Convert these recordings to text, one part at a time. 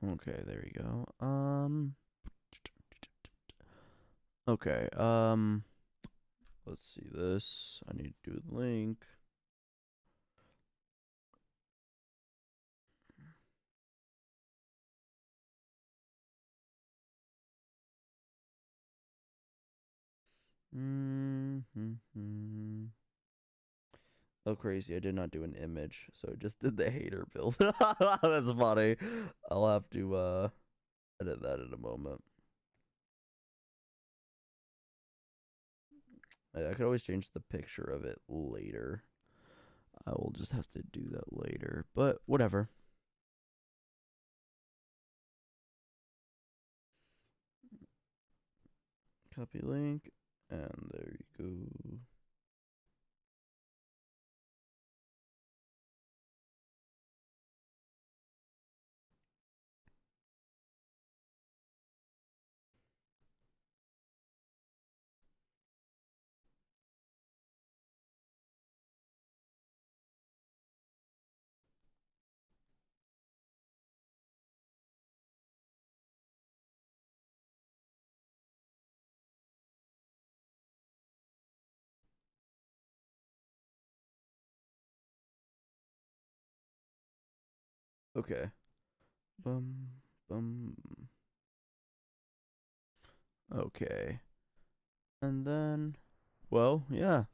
Okay, there you go. Okay, let's see this. I need to do the link. Mm-hmm. Oh, crazy. I did not do an image, so I just did the hater build. That's funny. I'll have to edit that in a moment. I could always change the picture of it later. I will just have to do that later, but whatever. Copy link, and there you go. Okay. Bum, bum. Okay. And then, well, yeah.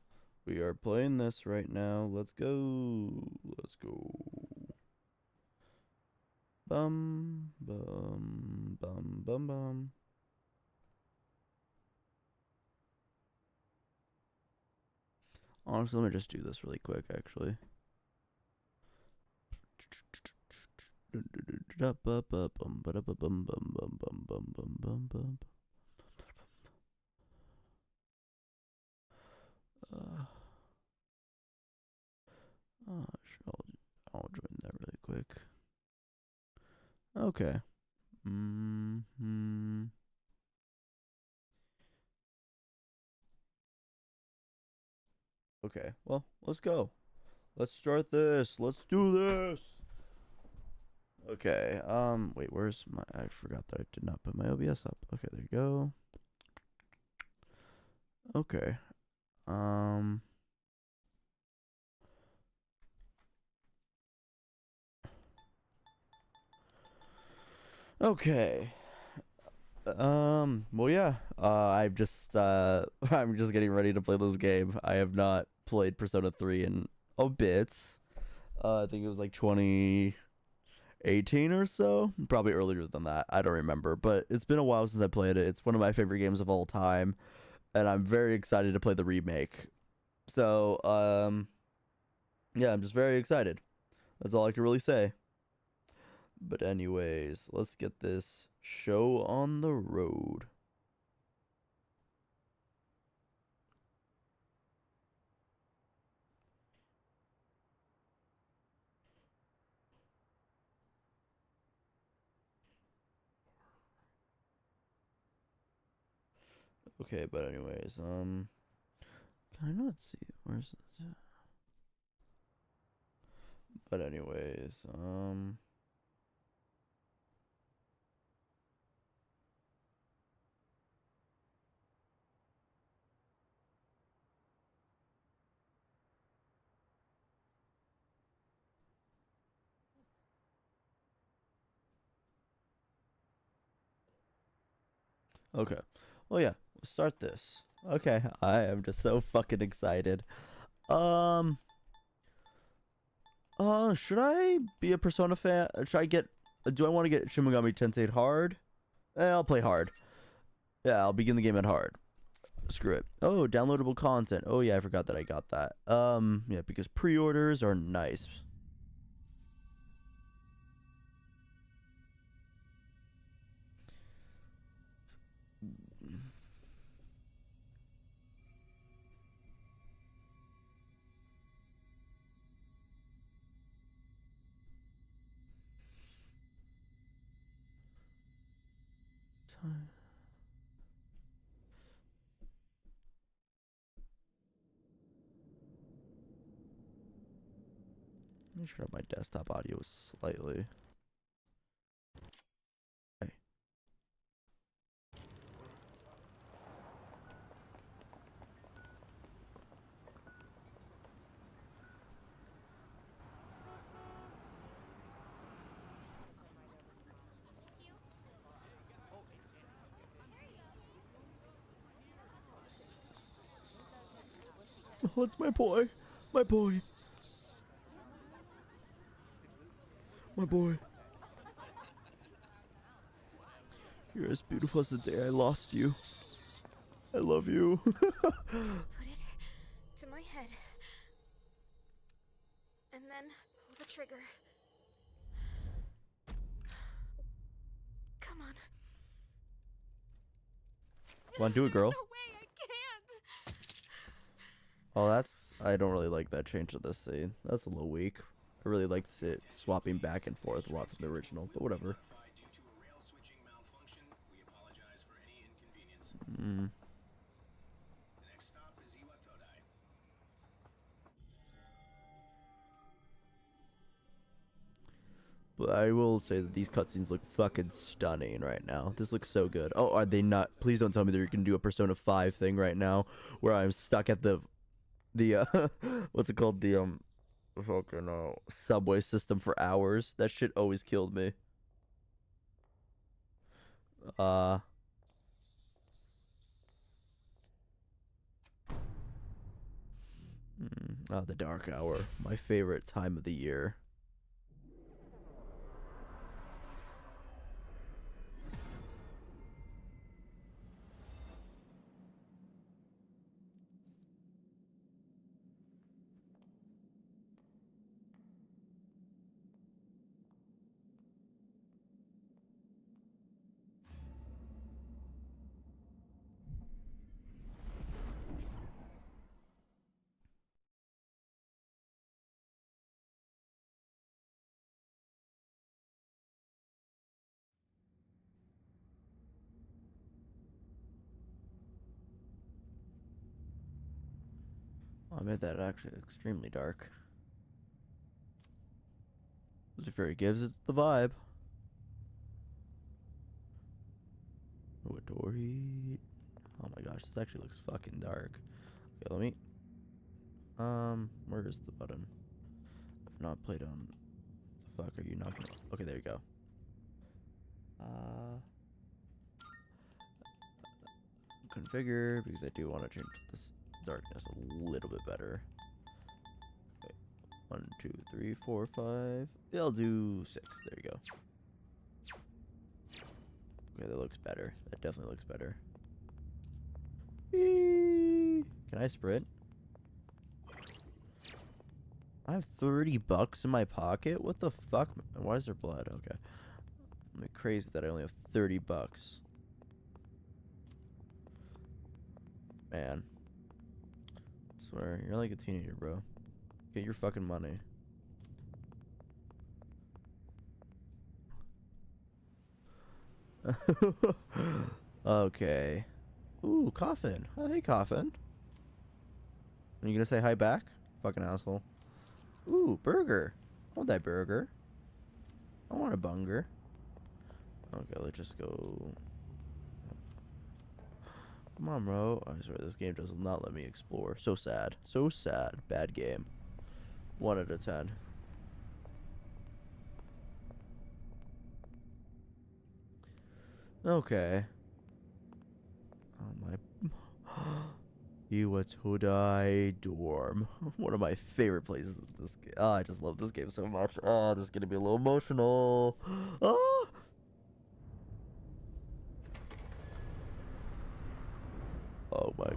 We are playing this right now. Let's go. Let's go. Bum, bum, bum, bum, bum. Honestly, let me just do this really quick, actually. Sure, I'll join that really quick. Okay. Hmm. Okay. Well, let's go. Let's start this. Let's do this. Okay. Wait, where's my? I forgot that I did not put my OBS up. Okay, there you go. Okay. Um. Okay. Well, yeah. I've just I'm just getting ready to play this game. I have not played Persona 3 in a bit. I think it was like 2018 or so, probably earlier than that. I don't remember, but it's been a while since I played it. It's one of my favorite games of all time, and I'm very excited to play the remake. So, yeah, I'm just very excited. That's all I can really say. But anyways, let's get this show on the road. Okay, but anyways, can I not see it? Where's this? But anyways, okay. Well, yeah, we'll start this. Okay, I am just so fucking excited. Um, should I be a Persona fan? Should I get? Do I want to get Shin Megami Tensei hard? I'll play hard. Yeah, I'll begin the game at hard. Screw it. Oh, downloadable content. Oh yeah, I forgot that I got that. Yeah, because pre-orders are nice. Let me shut up my desktop audio slightly. it's my boy. My boy. My boy. You're as beautiful as the day I lost you. I love you. Just put it to my head. And then pull the trigger. Come on. Wanna do it, girl? No way, I can't. Oh, that's... I don't really like that change of this scene. That's a little weak. I really liked it swapping back and forth a lot from the original, but whatever. Mm. But I will say that these cutscenes look fucking stunning right now. This looks so good. Oh, are they not? Please don't tell me that you can do a Persona 5 thing right now, where I'm stuck at the what's it called? The fucking subway system for hours. That shit always killed me. Uh. Oh, the dark hour. My favorite time of the year. Oh, I made that actually extremely dark. Lucifer gives it the vibe. Midori. Oh my gosh, this actually looks fucking dark. Okay, let me. Where is the button? I've not played on. What the fuck are you not gonna? Okay, there you go. Configure because I do want to change this darkness a little bit better. Okay, 1, 2, 3, 4, 5. Yeah, I'll do 6. There you go. Okay, that looks better. That definitely looks better. Whee! Can I sprint? I have $30 in my pocket? What the fuck? Why is there blood? Okay. I'm crazy that I only have $30. Man. I swear, you're like a teenager, bro. Get your fucking money. Okay. Ooh, Coffin. Oh, hey, Coffin. Are you gonna say hi back? Fucking asshole. Ooh, burger. I want that burger. I want a bunger. Okay, let's just go. Come on, bro. I swear, this game does not let me explore. So sad. So sad. Bad game. 1 out of 10. Okay. Oh, my... Iwatodai Dorm. One of my favorite places in this game. Oh, I just love this game so much. Oh, this is gonna be a little emotional. Oh! Oh my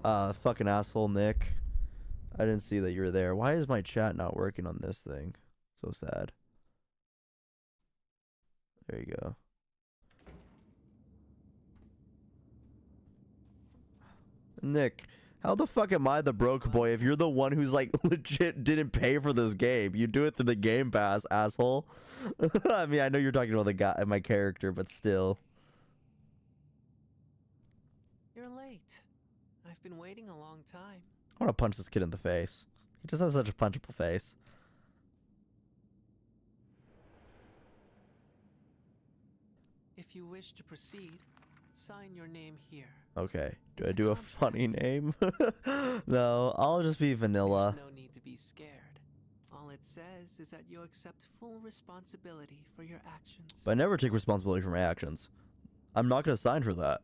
gosh. Fucking asshole, Nick. I didn't see that you were there. Why is my chat not working on this thing? So sad. There you go. Nick, how the fuck am I the broke boy if you're the one who's like legit didn't pay for this game? You do it through the Game Pass, asshole. I mean, I know you're talking about the guy, my character, but still. You're late. I've been waiting a long time. I want to punch this kid in the face. He just has such a punchable face. If you wish to proceed, sign your name here. Okay. Do It's I a do a contract. funny name? No, I'll just be vanilla. There's no need to be scared. All it says is that you accept full responsibility for your actions. But I never take responsibility for my actions. I'm not going to sign for that.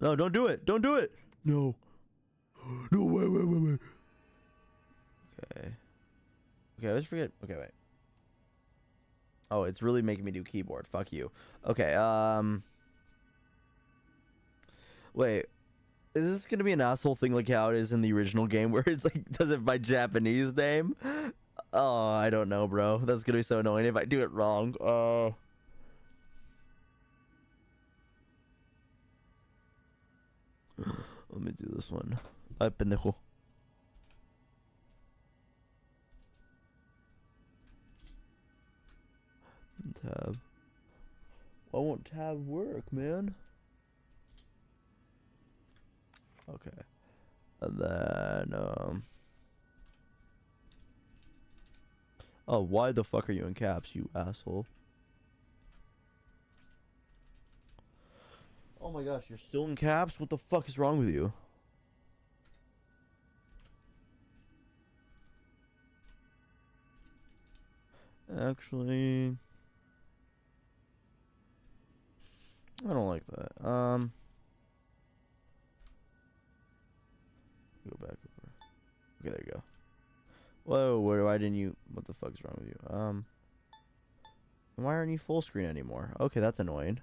No, don't do it. Don't do it. No. No, wait. Okay. Okay, I always forget. Okay, wait. Oh, it's really making me do keyboard. Fuck you. Okay, wait. Is this gonna be an asshole thing like how it is in the original game where it's like does it by Japanese name? Oh, I don't know, bro. That's gonna be so annoying if I do it wrong. Let me do this one. Ay, pendejo. Tab. Why won't tab work, man? Okay. And then, oh, why the fuck are you in caps, you asshole? Oh my gosh, you're still in caps? What the fuck is wrong with you? Actually, I don't like that. Go back over. Okay, there you go. Whoa, why didn't you? What the fuck is wrong with you? Why aren't you full screen anymore? Okay, that's annoying.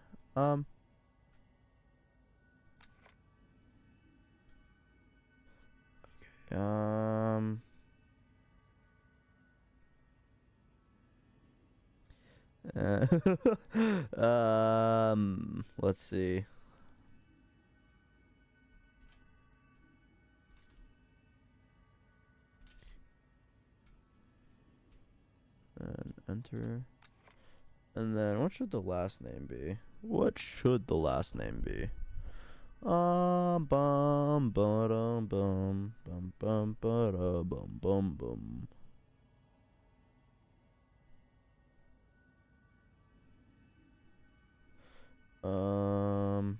Let's see. And enter. And then what should the last name be? What should the last name be? Bum bum bum bum bum bum bum bum bum. Um.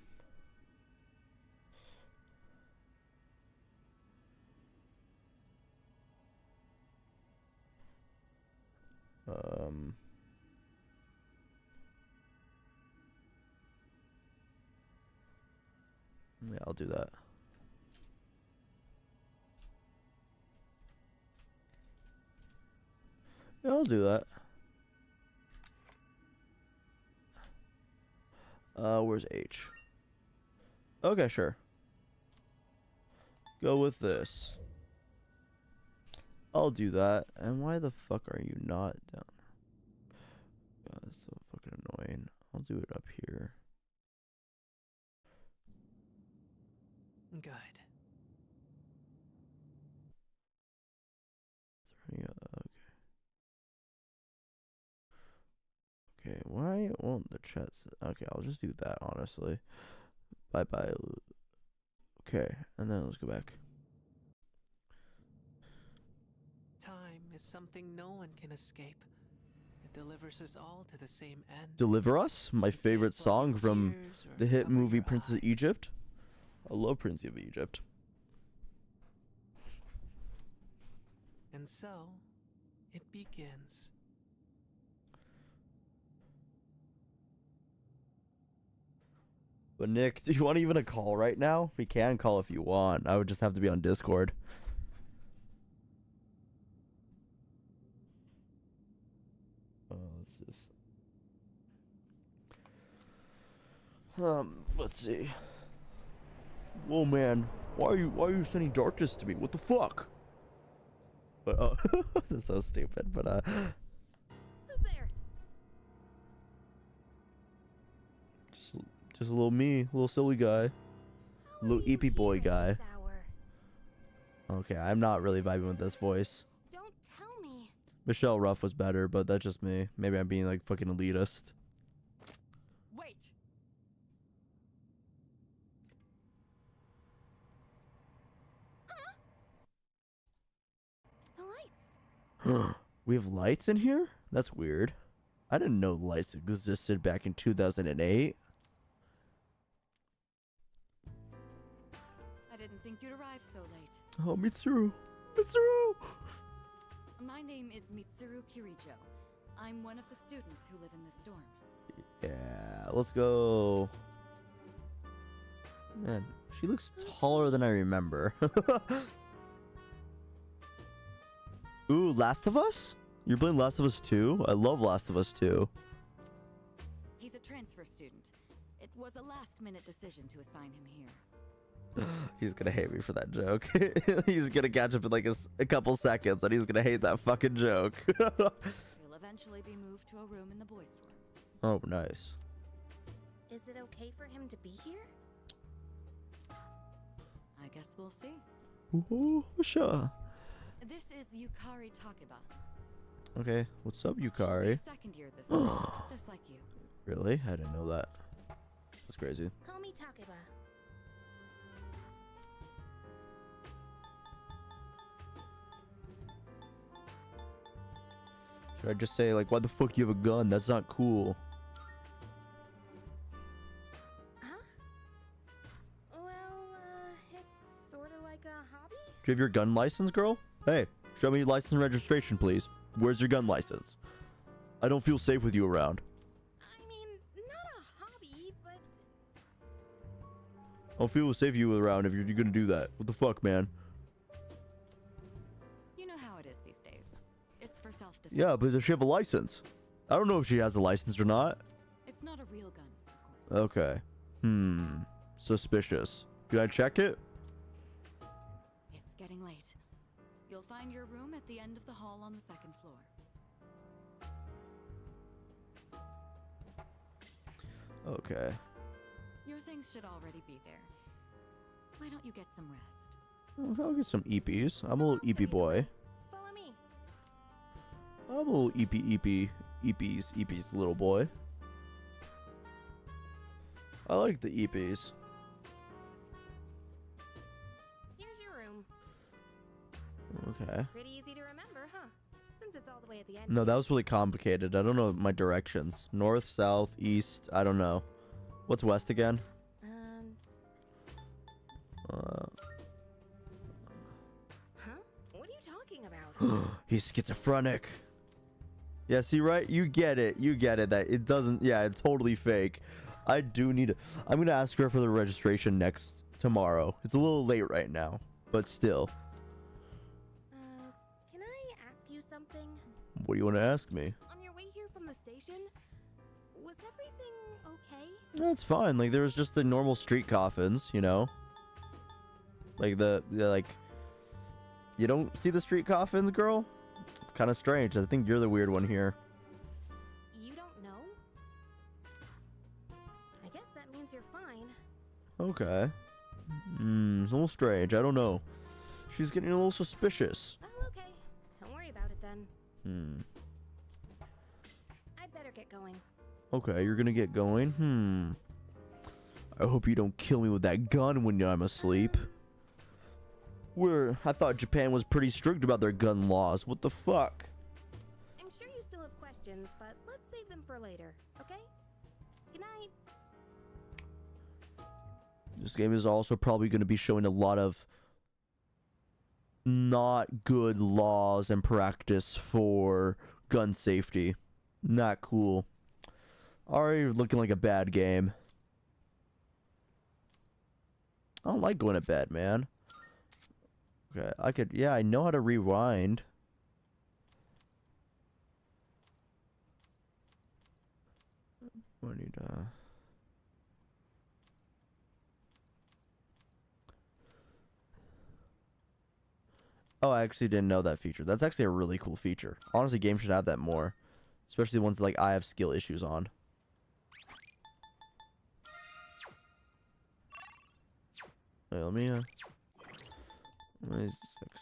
Yeah, I'll do that. Yeah, I'll do that. Where's H? Okay, sure. Go with this. I'll do that. And why the fuck are you not down? God, that's so fucking annoying. I'll do it up here. Good. Is there any, okay, why won't the chat okay, I'll just do that, honestly. Bye bye. Okay, and then let's go back. Time is something no one can escape. It delivers us all to the same end. Deliver Us, my You can't favorite block song your from ears or the hit cover movie your Prince of eyes. Egypt. I love Prince of Egypt. And so, it begins. But Nick, do you want even a call right now? We can call if you want. I would just have to be on Discord. Let's see. Whoa, man, why are you sending darkness to me? What the fuck? But that's so stupid. But Who's there? just a little me, little silly guy, How little are you eepy boy here at guy. this hour? Okay, I'm not really vibing with this voice. Don't tell me. Michelle Ruff was better, but that's just me. Maybe I'm being like fucking elitist. Wait. Huh? The lights. We have lights in here? That's weird. I didn't know lights existed back in 2008. I didn't think you'd arrive so late. Oh, Mitsuru. Mitsuru! My name is Mitsuru Kirijo. I'm one of the students who live in this dorm. Yeah, let's go. Man, she looks taller than I remember. Ooh, Last of Us? You're playing Last of Us 2? I love Last of Us 2. He's a transfer student. It was a last-minute decision to assign him here. He's gonna hate me for that joke. He's gonna catch up in like a couple seconds and he's gonna hate that fucking joke. He'll eventually be moved to a room in the boys' dorm. Oh, nice. Is it okay for him to be here? I guess we'll see. Ooh, sure. This is Yukari Takeba. Okay, what's up, She'll be Yukari? a second year this spring, just like you. Really? I didn't know that. That's crazy. Call me Takeba. Should I just say, like, why the fuck you have a gun? That's not cool. Huh? Well, it's sort of like a hobby? Do you have your gun license, girl? Hey, show me your license and registration, please. Where's your gun license? I don't feel safe with you around. I mean, not a hobby, but I don't feel safe with you around if you're gonna do that. What the fuck, man? You know how it is these days. It's for self-defense. Yeah, but does she have a license? I don't know if she has a license or not. It's not a real gun, of course. Okay. Suspicious. Can I check it? It's getting late. You'll find your room at the end of the hall on the second floor. Okay. Your things should already be there. Why don't you get some rest? I'll get some EPs. I'm a little EP boy. follow me. I'm a little EP's little boy. I like the EPs. Here's your room. Okay. Pretty easy to remember, huh? Since it's all the way at the end. No, that was really complicated. I don't know my directions. North, south, east. I don't know. What's west again? Huh? What are you talking about? He's schizophrenic. Yeah, see, right? You get it. You get it. That it doesn't. Yeah, it's totally fake. I do need to. I'm gonna ask her for the registration tomorrow. It's a little late right now, but still. Can I ask you something? What do you want to ask me? On your way here from the station, was everything okay? That's fine. Like there was just the normal street coffins, you know. Like like. You don't see the street coffins, girl? Kind of strange. I think you're the weird one here. You don't know? I guess that means you're fine. Okay. It's a little strange. I don't know. She's getting a little suspicious. Oh, okay. Don't worry about it then. I'd better get going. Okay, you're gonna get going? I hope you don't kill me with that gun when I'm asleep. I thought Japan was pretty strict about their gun laws. What the fuck? I'm sure you still have questions, but let's save them for later, okay? Good night. This game is also probably going to be showing a lot of not good laws and practice for gun safety. Not cool. Already looking like a bad game. I don't like going to bed, man. Okay, yeah, I know how to rewind. I need Oh, I actually didn't know that feature. That's actually a really cool feature. Honestly, games should have that more. Especially the ones like I have skill issues on. Wait, let me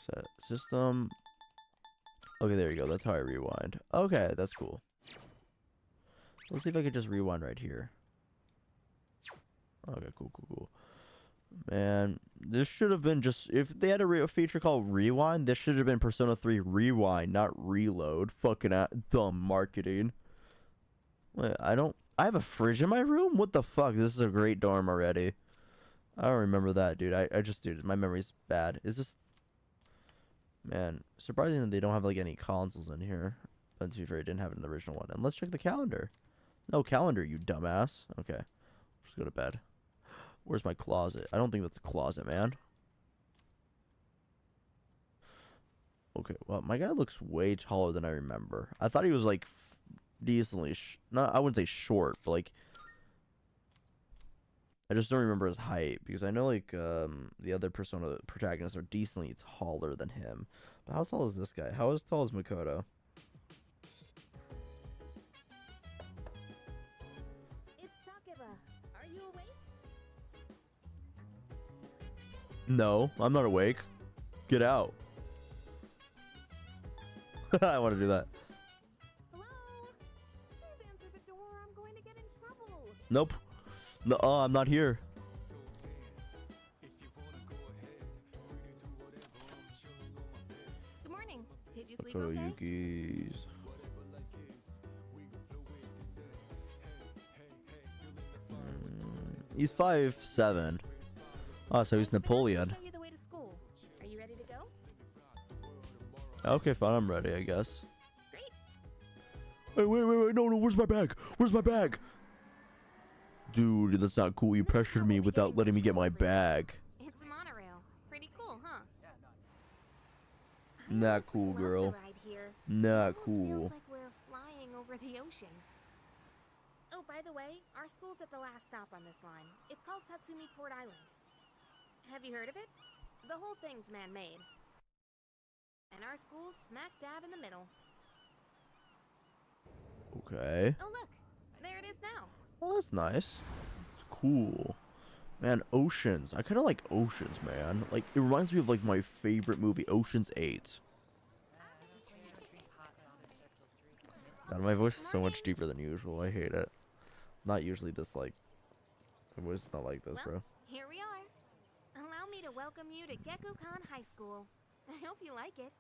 set system. Okay, there you go. That's how I rewind. Okay, that's cool. Let's see if I could just rewind right here. Okay, cool. Man, this should have been just... If they had a feature called Rewind, this should have been Persona 3 Rewind, not Reload. Fucking dumb marketing. Wait, I have a fridge in my room? What the fuck? This is a great dorm already. I don't remember that, dude. Dude, my memory's bad. Is this... Man, surprising that they don't have, like, any consoles in here. But to be fair, I didn't have it in the original one. And let's check the calendar. No calendar, you dumbass. Okay. Let's go to bed. Where's my closet? I don't think that's a closet, man. Okay, well, my guy looks way taller than I remember. I thought he was like decently, not, I wouldn't say short, but like, I just don't remember his height because I know like the other Persona protagonists are decently taller than him. But how tall is this guy? How is tall is Makoto? It's Takeba. Are you awake? No, I'm not awake. Get out. I want to do that. Hello? Please answer the door. I'm going to get in trouble. Nope. No, I'm not here. Good morning. Did you sleep Makoto okay? Yuki's. He's 5'7". Oh, so he's Napoleon. Show you the way to school. Are you ready to go? Okay, fine. I'm ready, I guess. Great. Wait. No. Where's my bag? Where's my bag? Dude, that's not cool. You pressured me without letting me get my bag. It's a monorail. Pretty cool, huh? Not cool, girl. Not cool. Feels like we're flying over the ocean. Oh, by the way, our school's at the last stop on this line. It's called Tatsumi Port Island. Have you heard of it? The whole thing's man-made. And our school's smack dab in the middle. Okay. Oh, look. There it is now. Oh, that's nice. It's cool. Man, Oceans. I kind of like Oceans, man. Like, it reminds me of, like, my favorite movie, Ocean's 8. God, my voice is so much deeper than usual. I hate it. Not usually this, like... My voice is not like this, bro. Here we are. Allow me to welcome you to Gekkoukan High School. I hope you like it.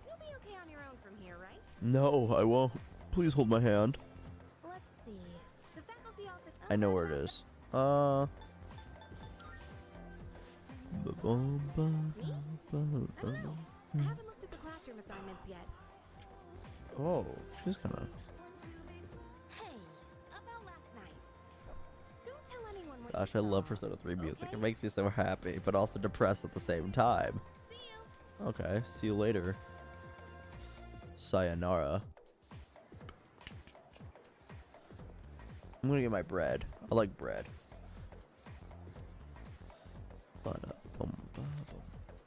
You'll be okay on your own from here, right? No, I won't. Please hold my hand. Let's see. The faculty office. I know where it is. I don't know. I haven't looked at the classroom assignments yet. Oh, she's gonna... Hey, about last night. Don't tell anyone what Gosh, you I love saw, Persona 3 music. okay? It makes me so happy, but also depressed at the same time. See you. Okay, see you later. Sayonara. I'm gonna get my bread. I like bread.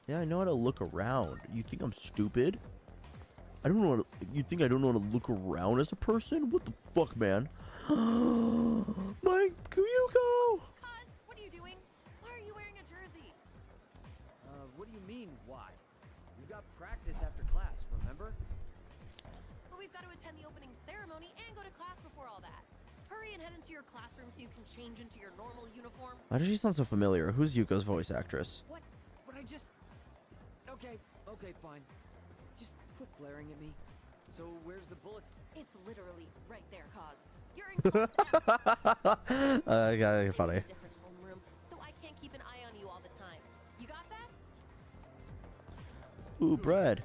Yeah, I know how to look around. You think I'm stupid? I don't know how to, you think I don't know how to look around as a person? What the fuck, man? My Kuyuko! Kaz, what are you doing? Why are you wearing a jersey? What do you mean, why? We've got practice after class, remember? But we've got to attend the opening ceremony and go to class before all that. Hurry and head into your classroom so you can change into your normal uniform. Why does she sound so familiar? Who's Yuko's voice actress? What? But I just... Okay, fine. Just quit glaring at me. So where's the bullets? It's literally right there, Kaz. You're in class now. Yeah, I'm funny. in a different homeroom, so I can't keep an eye on you all the time. You got that? Ooh, bread.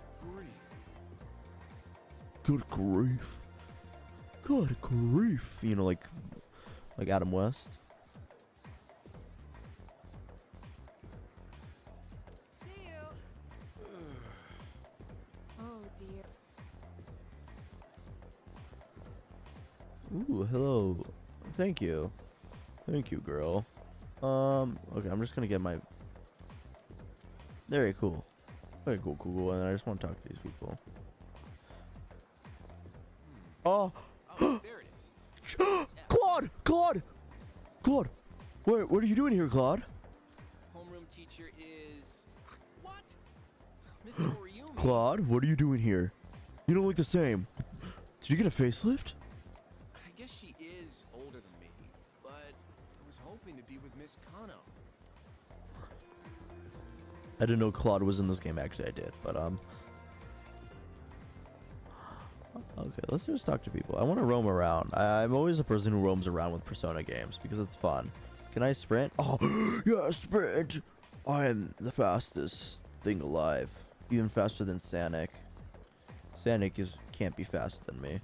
Good grief. Good grief. You know, like Adam West. See you. Oh dear. Ooh, hello. Thank you. Thank you, girl. Okay, I'm just gonna get my... Very cool. Very cool. And I just want to talk to these people. Oh! Oh, there it is. Claude! What are you doing here, Claude? Homeroom teacher is... What? Mr. Oriumi. Claude, what are you doing here? You don't look the same. Did you get a facelift? I guess she is older than me, but I was hoping to be with Miss Kano. I didn't know Claude was in this game. Actually, I did, but okay, let's just talk to people. I want to roam around. I'm always a person who roams around with Persona games because it's fun. Can I sprint? Oh, yeah, sprint! I am the fastest thing alive. Even faster than Sonic. Sonic can't be faster than me.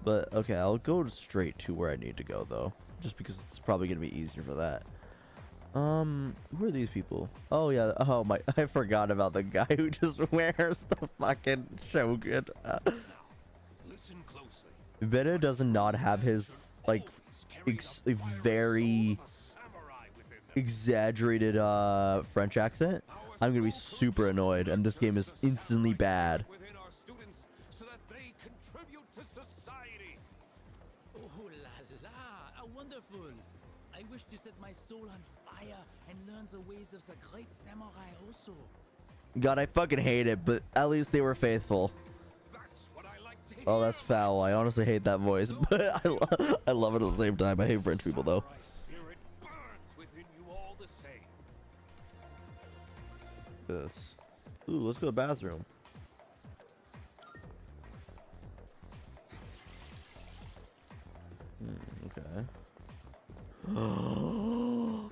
But okay, I'll go straight to where I need to go though, just because it's probably gonna be easier for that. Who are these people? Oh yeah, oh my, I forgot about the guy who just wears the fucking Shogun. Listen closely. Beta does not have his like very exaggerated French accent. I'm gonna be super annoyed, and this game is instantly bad. Within our students so that they contribute to society. Oh la la, how wonderful! I wish to set my soul on fire and learn the ways of the great samurai also. God, I fucking hate it, but at least they were faithful. That's what I like to hear. Oh, that's foul. I honestly hate that voice, but I love it at the same time. I hate French people though. Samurai spirit burns within you all the same. This. Ooh, let's go to the bathroom. Okay.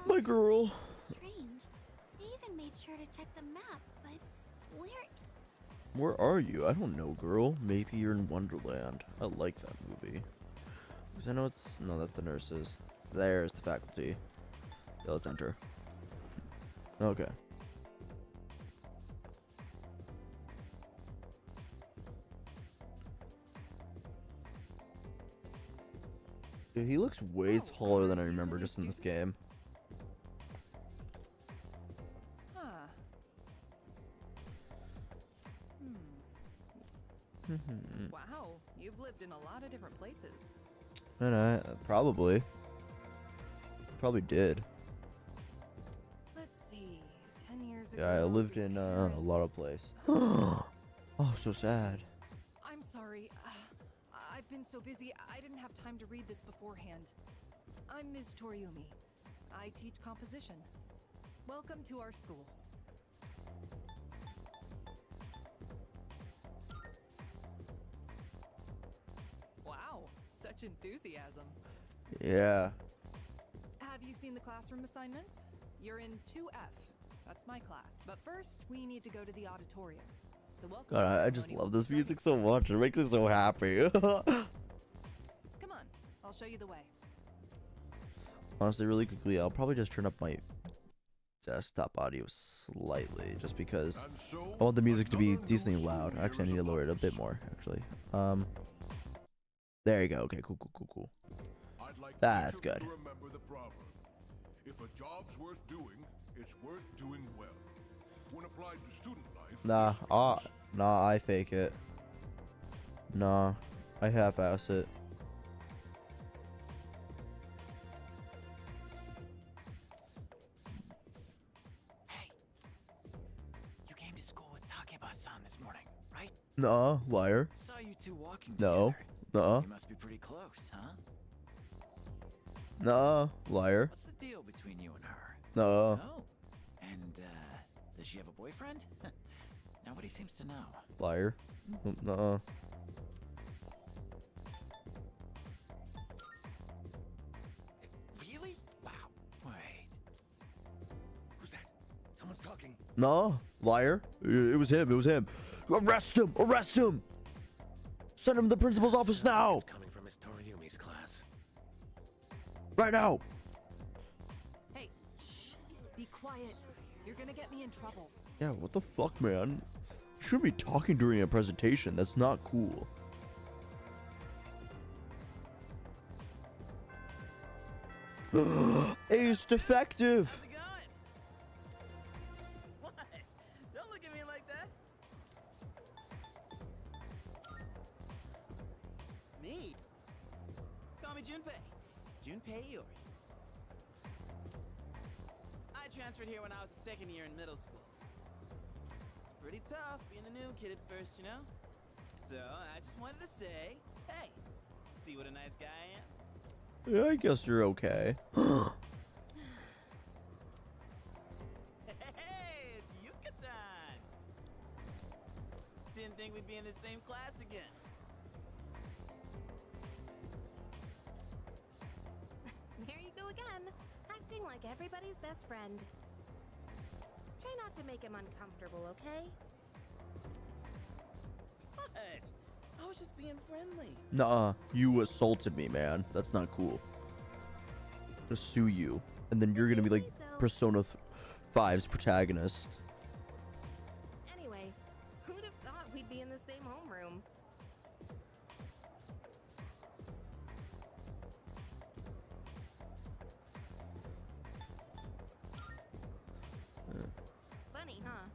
My girl. Strange. They even made sure to check the map, but Where are you? I don't know, girl. Maybe you're in Wonderland. I like that movie. Because I know it's... No, that's the nurses. There's the faculty. Yeah, let's enter. Okay. Dude, he looks way taller than I remember just in this game. Huh. Wow, you've lived in a lot of different places. And I probably did. Let's see, 10 years ago. Yeah, I lived in a lot of places. Oh, so sad. I'm sorry. I've been so busy, I didn't have time to read this beforehand. I'm Ms. Toriumi. I teach composition. Welcome to our school. Wow, such enthusiasm. Yeah. Have you seen the classroom assignments? You're in 2F. That's my class. But first, we need to go to the auditorium. The welcome God, I just ceremony love will this start music so much. It makes me so happy. Come on, I'll show you the way. Honestly, really quickly, I'll probably just turn up my desktop audio slightly, just because I want the music to be decently loud. Actually, I need to lower it a bit more, actually. There you go. Okay, cool. I'd like That's each of you good. to remember the proverb. If a job's worth doing, it's worth doing well. When applied to student life, Nah, I fake it. Nah, I half-ass it. Hey, you came to school with Takeba-san this morning, right? Nah, liar. I saw you two walking No. together. Nuh-uh. You must be pretty close, huh? Nuh-uh, liar. What's the deal between you and her? Nuh-uh. Oh, and does she have a boyfriend? Nobody seems to know. Liar. Nuh-uh. Really? Wow. Wait. who's that? Someone's talking. No, liar. It was him. Arrest him. Send him to the principal's office now. It's coming from Miss Toriumi's class. Right now. Hey, shh. Be quiet. You're gonna get me in trouble. Yeah, what the fuck, man? You shouldn't be talking during a presentation. That's not cool. Ace defective. How's it going? What? Don't look at me like that. Me? Call me Junpei. Junpei Iori. I transferred here when I was a second year in middle school. It's pretty tough being the new kid at first, you know? So I just wanted to say, hey, see what a nice guy I am? Yeah, I guess you're okay. Hey, it's Yuka time! Didn't think we'd be in the same class again. There you go again, acting like everybody's best friend. Try not to make him uncomfortable, okay? What? I was just being friendly. Nuh-uh. You assaulted me, man. That's not cool. I'm gonna sue you. And then you're gonna be like Say so. Persona 5's protagonist. Anyway, who'd have thought we'd be in the same homeroom? Funny, huh?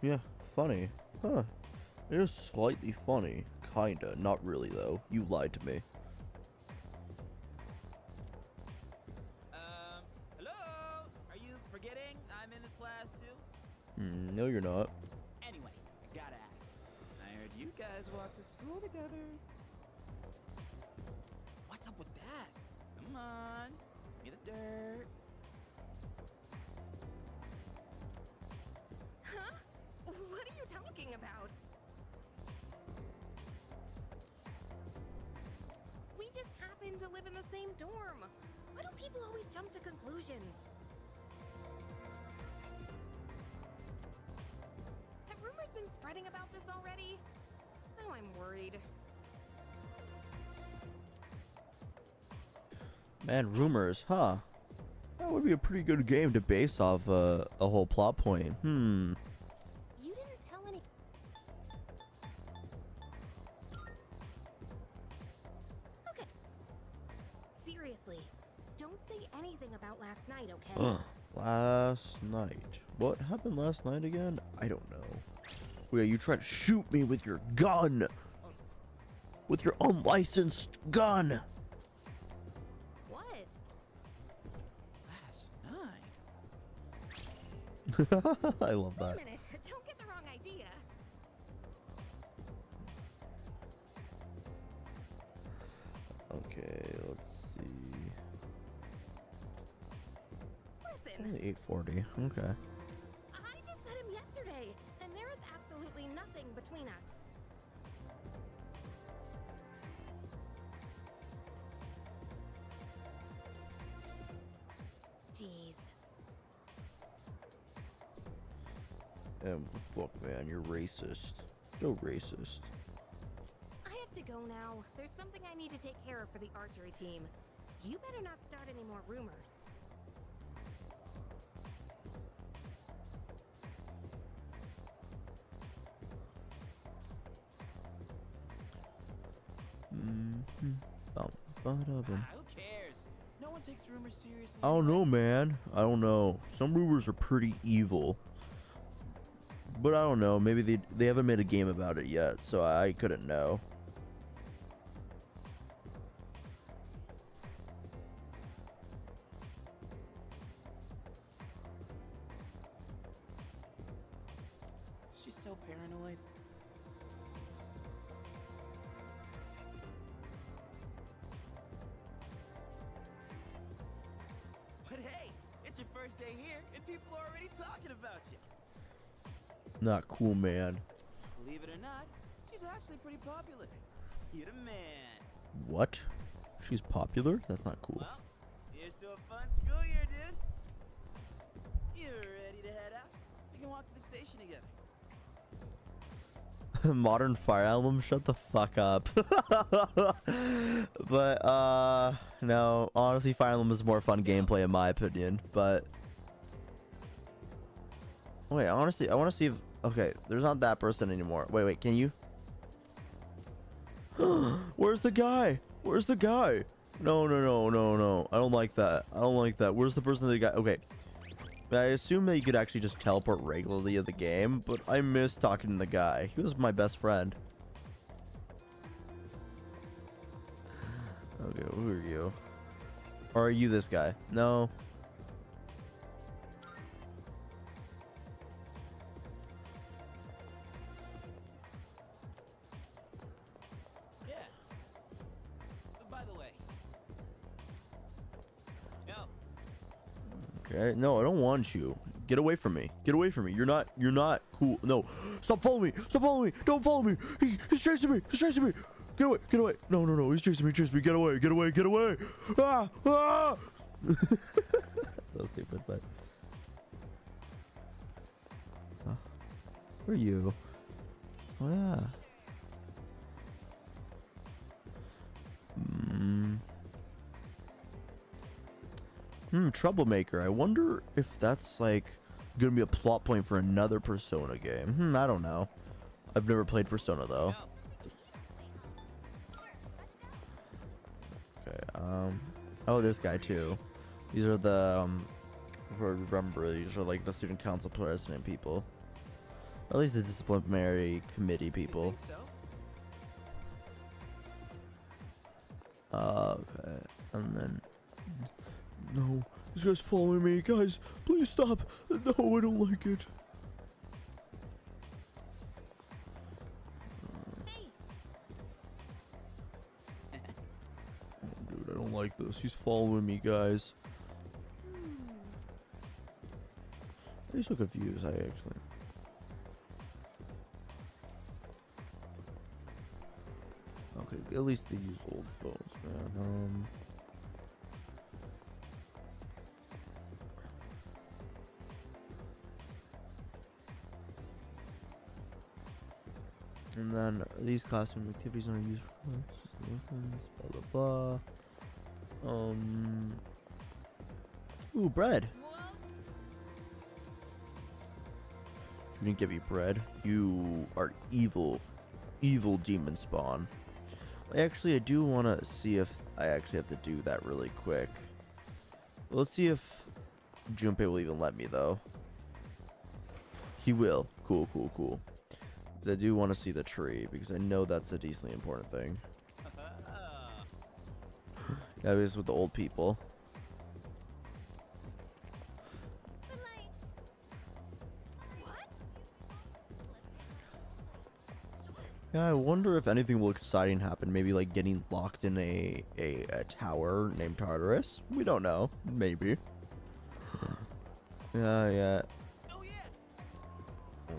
Yeah, funny. Huh. It is slightly funny. Kinda. Not really, though. You lied to me. Hello? Are you forgetting I'm in this class too? No, you're not. Anyway, I gotta ask. I heard you guys walk to school together. What's up with that? Come on, give me the dirt. Huh? What are you talking about? We just happen to live in the same dorm. Why do people always jump to conclusions? Have rumors been spreading about this already? Now I'm worried. Man, rumors, huh? That would be a pretty good game to base off a whole plot point. You didn't tell any. Okay. Seriously, don't say anything about last night, okay? Last night. What happened last night again? I don't know. Wait, you tried to shoot me with your gun! With your unlicensed gun! What? Last night? I love Wait that. a minute. Don't get the wrong idea. Okay, let's see. Listen, Only 840. Okay. I just met him yesterday, and there is absolutely nothing between us. Jeez. Look, man, you're racist. So racist. I have to go now. There's something I need to take care of for the archery team. You better not start any more rumors. Who cares? No one takes rumors seriously. I don't know, man. I don't know. Some rumors are pretty evil. But I don't know. Maybe they haven't made a game about it yet, so I couldn't know. She's so paranoid. But hey, it's your first day here, and people are already talking about you. Not cool, man. Believe it or not, she's actually pretty popular. You're the man. What? She's popular? That's not cool. Well, here's to a fun school year, dude. You're ready to head out? We can walk to the station together. Modern Fire Emblem, shut the fuck up. But no, honestly, Fire Emblem is more fun gameplay in my opinion. But wait, honestly, I want to see if okay, there's not that person anymore. Wait, can you? Where's the guy? Where's the guy? No. I don't like that. I don't like that. Where's the person that got? Okay. I assume that you could actually just teleport regularly in the game, but I miss talking to the guy. He was my best friend. Okay, who are you? Or are you this guy? No. Yeah. By the way. No. Okay. No, I don't want you. Get away from me. Get away from me. You're not cool. No. Stop following me. Stop following me. Don't follow me. He's chasing me. He's chasing me. Get away. Get away. No. He's chasing me. Chase me. Get away. Get away. Get away. Ah. So stupid, but. Who are you? Oh, yeah. Troublemaker. I wonder if that's like gonna be a plot point for another Persona game. I don't know. I've never played Persona though. Okay. Oh, this guy too. These are the if I remember, these are like the student council president people. Or at least the disciplinary committee people. Okay. And then no, this guy's following me. Guys, please stop. No, I don't like it. Dude, I don't like this. He's following me, guys. I'm so confused. I actually. Okay, at least they use old phones, man. And then these classroom activities are used for lessons, blah blah blah. Ooh, bread. You didn't give me bread. You are evil. Evil demon spawn. Actually, I do want to see if I actually have to do that really quick. Let's see if Junpei will even let me, though. He will. Cool, cool, cool. I do want to see the tree, because I know that's a decently important thing. Yeah, it is with the old people. Yeah, I wonder if anything will exciting happen. Maybe like getting locked in a tower named Tartarus. We don't know. Maybe. Yeah.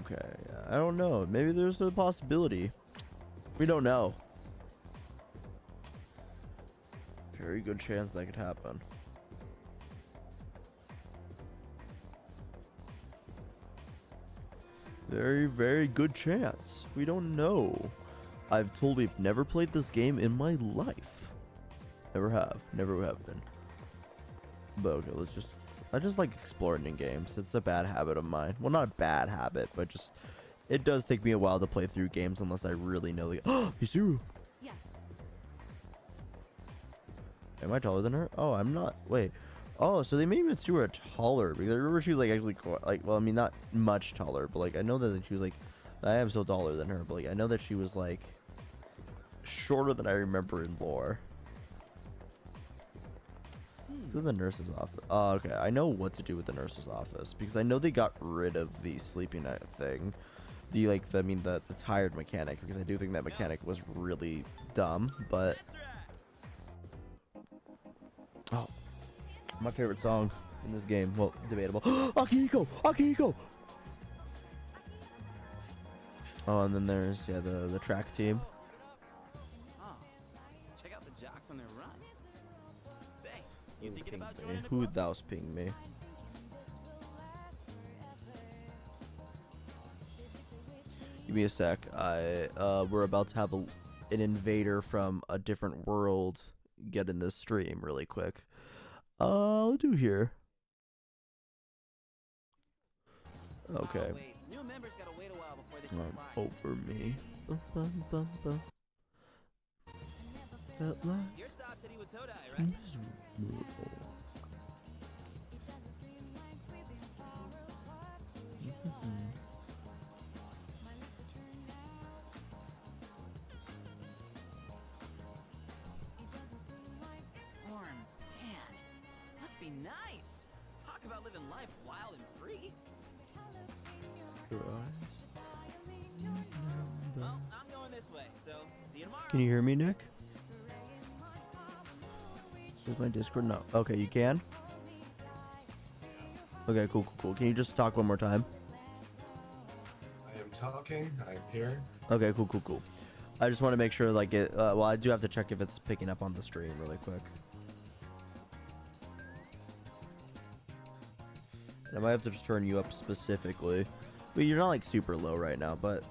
Okay, yeah. I don't know. Maybe there's a possibility. We don't know. Very good chance that could happen. Very, very good chance. We don't know. I've totally never played this game in my life. Never have. Never have been. But okay, I just like exploring in games. It's a bad habit of mine. Well, not a bad habit, but just it does take me a while to play through games unless I really know the. Oh, Yuzuru. Yes. Am I taller than her? Oh, I'm not. Wait. Oh, so they made Mitsuru taller because I remember she was like actually like, well, I mean not much taller, but like I know that she was like, I am still taller than her, but like I know that she was like shorter than I remember in lore. So the nurse's office. Oh, okay. I know what to do with the nurse's office because I know they got rid of the sleeping thing, the tired mechanic, because I do think that mechanic was really dumb, but oh. My favorite song in this game. Well, debatable. Akihiko! Akihiko! Oh, and then there's the track team. Oh, check out the jocks on their run. Say, you thinking about joining a Who club? thou's ping me? Give me a sec. We're about to have an invader from a different world get in this stream really quick. I'll do here. Okay. Oh, wait. New members gotta wait a while before they can apply. Over me. That life Your stop city with Todai, is right? miserable. Horns, man. Must be nice. Talk about living life wild and free. Well, I'm going this way, so see you tomorrow. Can you hear me, Nick? Is my Discord? No. Okay, you can? Okay, cool. Can you just talk one more time? I am talking. I'm here. Okay, cool. I just want to make sure, like, it. Well, I do have to check if it's picking up on the stream really quick. And I might have to just turn you up specifically. But you're not, like, super low right now, but...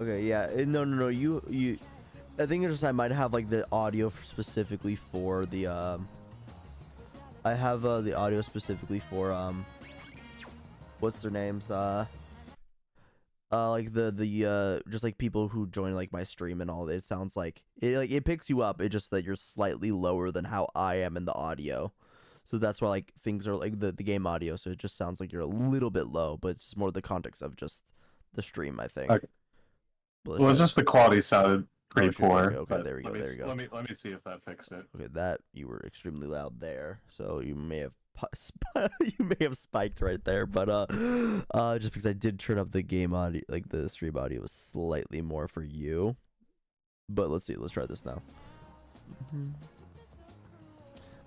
Okay, yeah. No. You. I think it's just I might have like the audio specifically for the I have the audio specifically for what's their names? Like the just like people who join like my stream and all. It sounds like it picks you up. It just that you're slightly lower than how I am in the audio. So that's why like things are like the game audio. So it just sounds like you're a little bit low, but it's just more the context of just the stream, I think. Okay. Well, it's just the quality sounded pretty poor. Okay, there we go. There we go. Let me see if that fixed it. Okay, that you were extremely loud there, so you may have spiked right there, but just because I did turn up the game audio, like the stream audio was slightly more for you. But let's see. Let's try this now.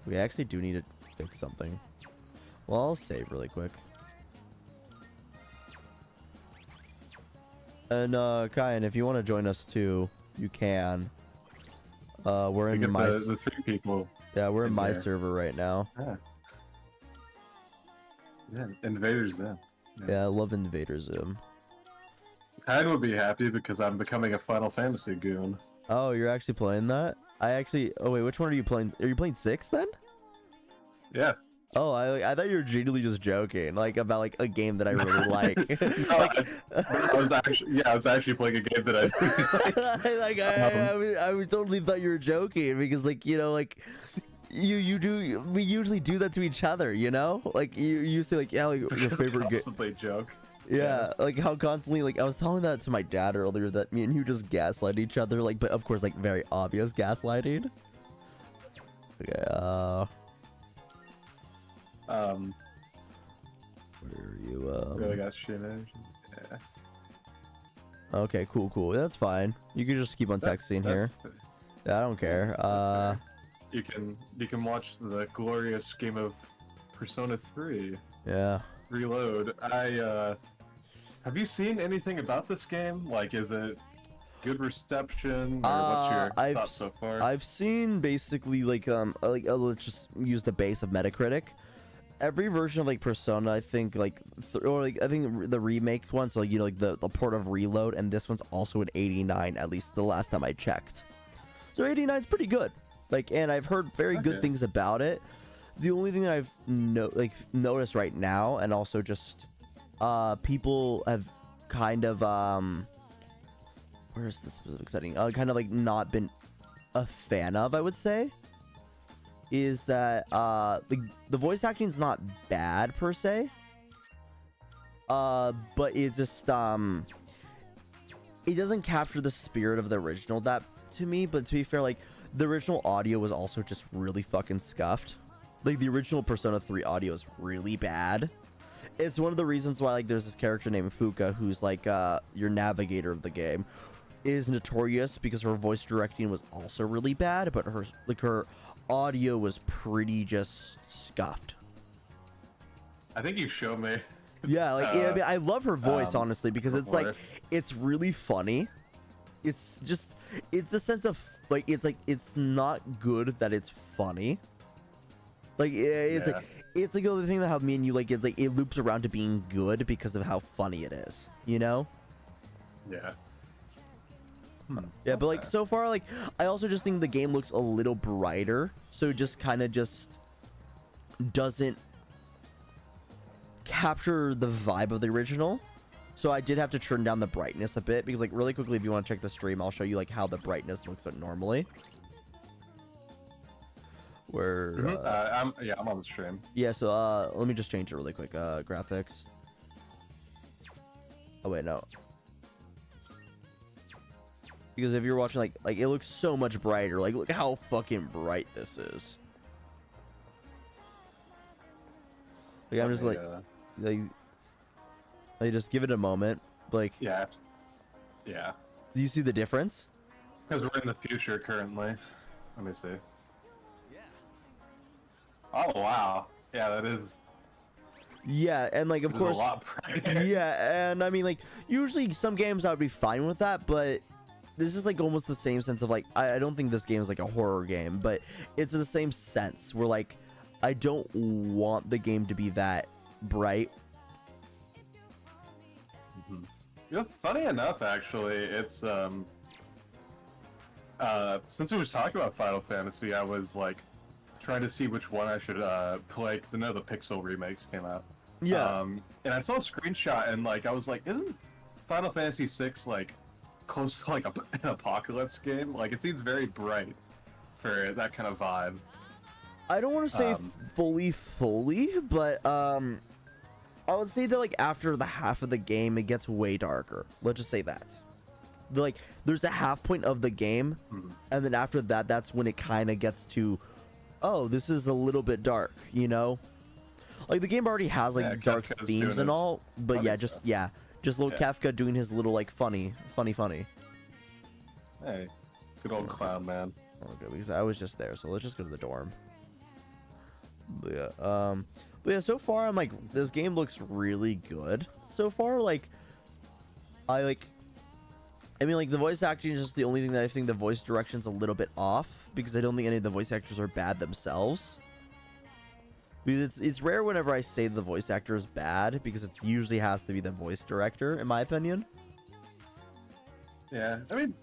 We actually do need to fix something. Well, I'll save really quick. And Kyan, if you want to join us too, you can. We're in my the 3 people. Yeah, we're in my server right now. Yeah, Invader Zim. Yeah, I love Invader Zim. Kyan would be happy because I'm becoming a Final Fantasy goon. Oh, you're actually playing that? Oh wait, which one are you playing? Are you playing 6 then? Yeah. Oh, I thought you were genuinely just joking, like about like a game that I really like. No, like, I was actually playing a game that I totally thought you were joking because like like we usually do that to each other, like you say like yeah like your favorite game. Constantly joke. Yeah, like how constantly like I was telling that to my dad earlier that me and you just gaslight each other like but of course like very obvious gaslighting. Okay, where are you? Really got shit in. Yeah. Okay, cool. That's fine. You can just keep on texting here. Yeah, I don't care. You can watch the glorious game of Persona 3. Yeah. Reload. Have you seen anything about this game? Like, is it good reception? Or what's your thoughts so far? I've seen basically like let's just use the base of Metacritic. Every version of like Persona, I think I think the remake one, so like like the port of Reload, and this one's also an 89 at least the last time I checked. So 89 is pretty good. Like, and I've heard very good things about it. The only thing that I've noticed right now, and also just people have kind of where's the specific setting? Kind of like not been a fan of, I would say, is that the voice acting is not bad per se, but it's just it doesn't capture the spirit of the original that to me. But to be fair, like the original audio was also just really fucking scuffed. Like the original Persona 3 audio is really bad. It's one of the reasons why like there's this character named Fuka who's like your navigator of the game, is notorious because her voice directing was also really bad, but her audio was pretty just scuffed. I think you showed me. Yeah, like I mean, I love her voice honestly because it's like it's really funny. It's a sense of like it's not good that it's funny. Like it's like the other thing that how me and you like it's like it loops around to being good because of how funny it is, Yeah. Yeah, but like so far, like I also just think the game looks a little brighter, so it just kind of just doesn't capture the vibe of the original. So I did have to turn down the brightness a bit because like really quickly, if you want to check the stream, I'll show you like how the brightness looks normally. Where I'm on the stream. Yeah, so let me just change it really quick. Graphics. Oh wait, no. Because if you're watching like it looks so much brighter. Like look how fucking bright this is. Like I'm just like just give it a moment. Like yeah. Do you see the difference? Because we're in the future currently. Let me see. Oh wow. Yeah, that is. Yeah, and like of course. A lot brighter. Yeah, and I mean like usually some games I would be fine with that, but this is like almost the same sense of like I don't think this game is like a horror game, but it's the same sense where like I don't want the game to be that bright. You know, funny enough, actually, it's since we was talking about Final Fantasy, I was like trying to see which one I should play because I know the Pixel remakes came out. Yeah. And I saw a screenshot and like I was like, isn't Final Fantasy VI like close to like an apocalypse game? Like it seems very bright for that kind of vibe. I don't want to say fully, but I would say that like after the half of the game, it gets way darker. Let's just say that. Like there's a half point of the game, and then after that, that's when it kind of gets to, oh, this is a little bit dark, you know. Like the game already has like dark Kafka's themes and all, but yeah, stuff. just little Kafka doing his little like funny. Hey, good old clown man. Okay, because I was just there, so let's just go to the dorm. But yeah, so far I'm like, this game looks really good. So far, like, I mean, like the voice acting is just the only thing that I think the voice direction's a little bit off, because I don't think any of the voice actors are bad themselves. Because it's rare whenever I say the voice actor is bad, because it usually has to be the voice director, in my opinion. Yeah, I mean,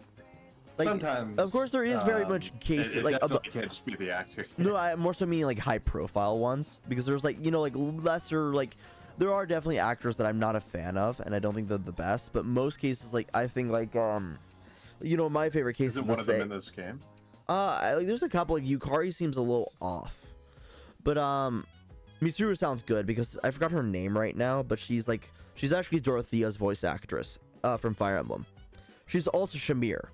like, sometimes. Of course, there is very much cases it like definitely can't just be the actor. No, I more so mean like high-profile ones, because there's like, you know, like lesser, like there are definitely actors that I'm not a fan of, and I don't think they're the best. But most cases, like I think like you know, my favorite case is one of them in this game. Like there's a couple. Like Yukari seems a little off, but Mitsuru sounds good because I forgot her name right now, but she's actually Dorothea's voice actress from Fire Emblem. She's also Shamir.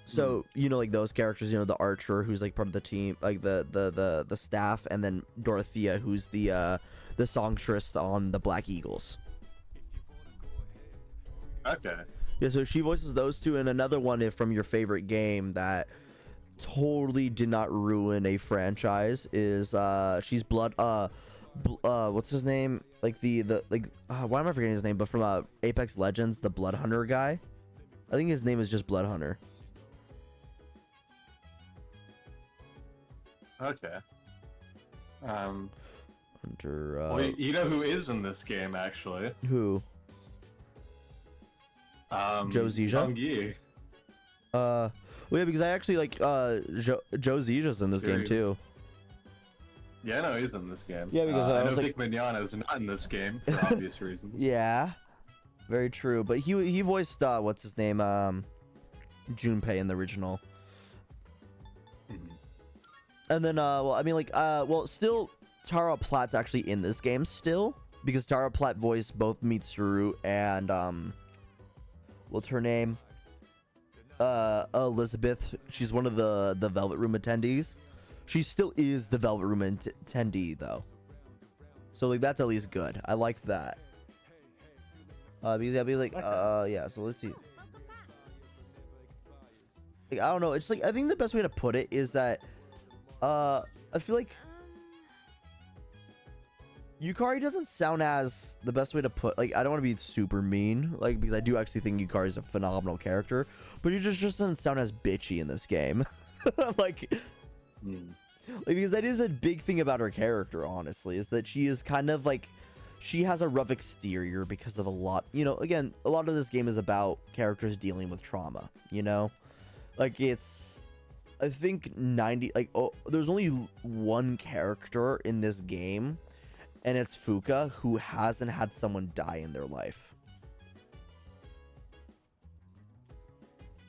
So you know, like those characters, you know, the archer who's like part of the team, like the staff, and then Dorothea who's the songstress on the Black Eagles. Okay. Yeah, so she voices those two, and another one from your favorite game that totally did not ruin a franchise is she's what's his name? Like why am I forgetting his name? But from Apex Legends, the Blood Hunter guy. I think his name is just Blood Hunter. Okay. Hunter. Well, you know who is in this game actually? Who? Joe Zija? Zhang Yi. Well, yeah, because I actually like Joe Zija's in this game too. Yeah, no, he's in this game. Yeah, because I I know was like, Vic Mignogna is not in this game for obvious reasons. Yeah, very true. But he voiced what's his name? Junpei in the original. And then well, I mean, like well, still Tara Platt's actually in this game still, because Tara Platt voiced both Mitsuru and what's her name? Elizabeth. She's one of the Velvet Room attendees. She still is the Velvet Room attendee though, so like that's at least good. I like that. Because I'll be like, yeah. So let's see. Like, I don't know. It's like, I think the best way to put it is that, I feel like Yukari doesn't sound as the best way to put. Like, I don't want to be super mean, like, because I do actually think Yukari is a phenomenal character, but he just doesn't sound as bitchy in this game. like, because that is a big thing about her character, honestly, is that she is kind of like, she has a rough exterior because of a lot, you know, again, a lot of this game is about characters dealing with trauma, you know, like it's, I think 90, like, oh, there's only one character in this game, and it's Fuka, who hasn't had someone die in their life.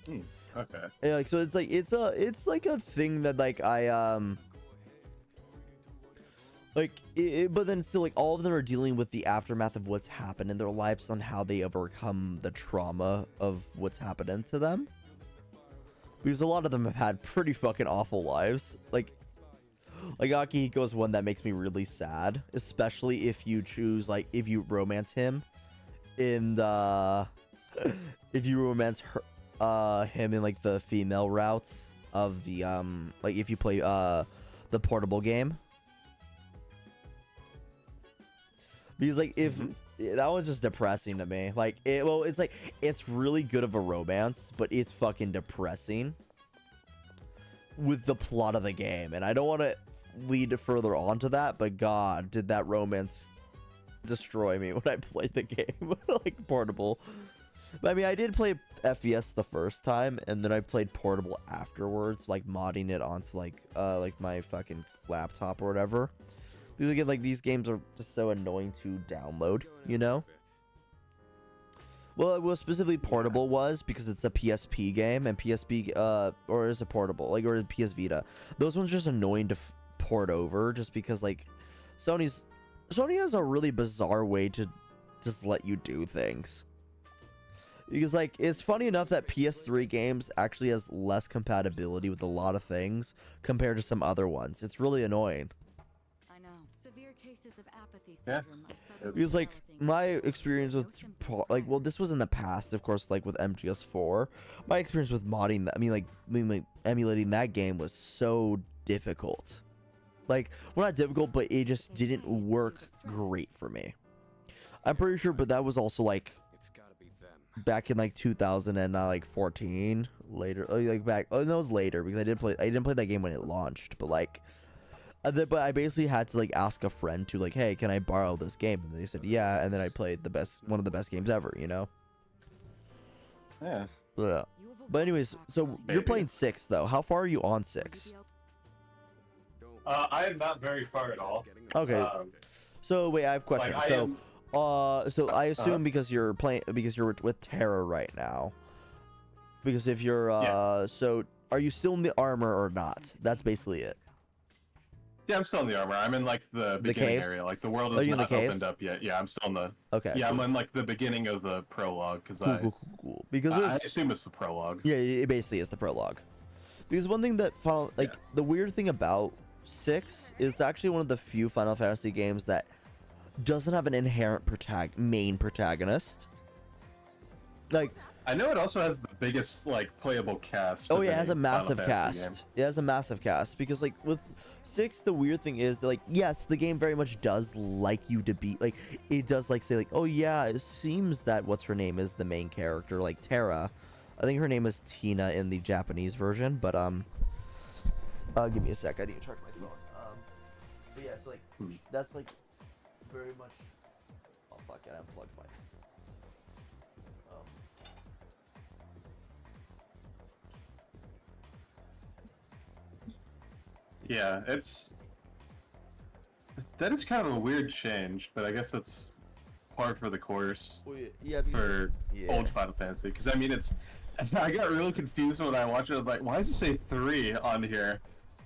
Okay. Yeah, like, so it's like, it's like a thing that like like but then still, like, all of them are dealing with the aftermath of what's happened in their lives, on how they overcome the trauma of what's happened to them, because a lot of them have had pretty fucking awful lives. Like Akihiko's one that makes me really sad, especially if you choose, like, if you romance him in the if you romance her him in like the female routes of the like if you play the portable game. Because like if that was just depressing to me. Like it's like, it's really good of a romance, but it's fucking depressing with the plot of the game. And I don't want to lead further on to that, but god, did that romance destroy me when I played the game, like portable. But I mean, I did play FES the first time, and then I played portable afterwards, like modding it onto like my fucking laptop or whatever. Because again, like these games are just so annoying to download, you know. Well, it was specifically portable was because it's a PSP game, and PSP or is it portable, like, or PS Vita. Those ones are just annoying to port over, just because like Sony has a really bizarre way to just let you do things. Because like it's funny enough that PS3 games actually has less compatibility with a lot of things compared to some other ones. It's really annoying. I know. Severe cases of apathy Yeah. syndrome are suddenly Because like developing my with experience with no symptoms like, well, present. this was in the past, of course, like with MGS4. My experience with modding that, I mean like emulating that game was so difficult. Like, well, not difficult, but it just didn't work great for me. I'm pretty sure, but that was also like It's gotta be them. back in like 2014 later, like back, oh no, it was later because I didn't play that game when it launched, but like but I basically had to like ask a friend to like, hey, can I borrow this game? And they said yeah, and then I played one of the best games ever, you know. Yeah. Yeah. You have a But anyways, so you're Maybe. playing 6 though. How far are you on 6? I am not very far at all. Okay. So wait, I have a question. Like, I So am- so I assume because you're with Terra right now. Because if you're so are you still in the armor or not? That's basically it. Yeah, I'm still in the armor. I'm in like the beginning caves? area. Like the world Oh, is you're in the not caves? opened up yet. Yeah, I'm still in the. Okay. Yeah, I'm in like the beginning of the prologue because Cool. Because I there's assume it's the prologue. yeah, it basically is the prologue. Because one thing that the weird thing about 6 is actually one of the few Final Fantasy games that doesn't have an inherent main protagonist. Like, I know it also has the biggest like playable cast. oh of yeah, it has a any Final massive Fantasy cast. game. It has a massive cast because like with 6, the weird thing is that, like, yes, the game very much does like you to be like, it does like say like, oh yeah, it seems that what's her name is the main character, like Terra. I think her name is Tina in the Japanese version, but give me a sec, I need to charge my phone. But yeah, so like that's like very much. Oh fuck, I unplugged my. Yeah, that is kind of a weird change, but I guess that's par for the course Well, yeah, for yeah. old Final Fantasy. Because I mean, I got really confused when I watched it. I was like, why does it say 3 on here?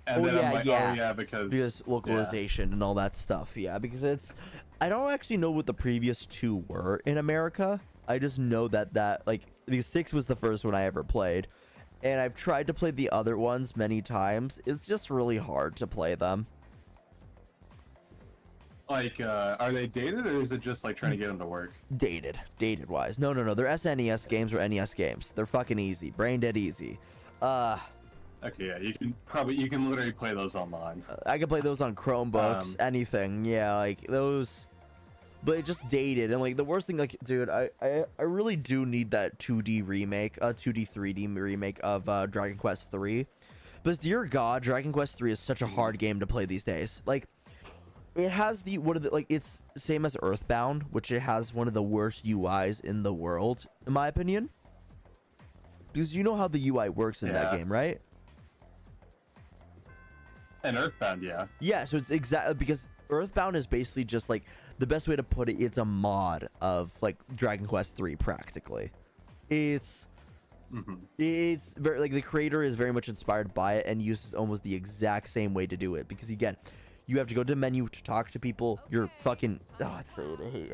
And Oh, then yeah, I'm like, yeah. oh yeah, because localization and all that stuff. Yeah, because I don't actually know what the previous 2 were in America. I just know that like because 6 was the first one I ever played, and I've tried to play the other ones many times. It's just really hard to play them. Like, are they dated or is it just like trying to get them to work? Dated wise. No, they're SNES games or NES games. They're fucking easy, brain dead easy. Okay, yeah, you can literally play those online. I can play those on Chromebooks, anything. Yeah, like those. But it just dated, and like the worst thing, like, dude, I really do need that 2D remake, 2D 3D remake of Dragon Quest 3. Because dear God, Dragon Quest 3 is such a hard game to play these days. Like, it has it's same as Earthbound, which it has one of the worst UIs in the world, in my opinion. Because you know how the UI works in that Yeah. game, right? And Earthbound, yeah. Yeah, so it's exactly because Earthbound is basically just like the best way to put it. It's a mod of like Dragon Quest 3 practically. It's very like the creator is very much inspired by it and uses almost the exact same way to do it because again, you have to go to the menu to talk to people. You're fucking I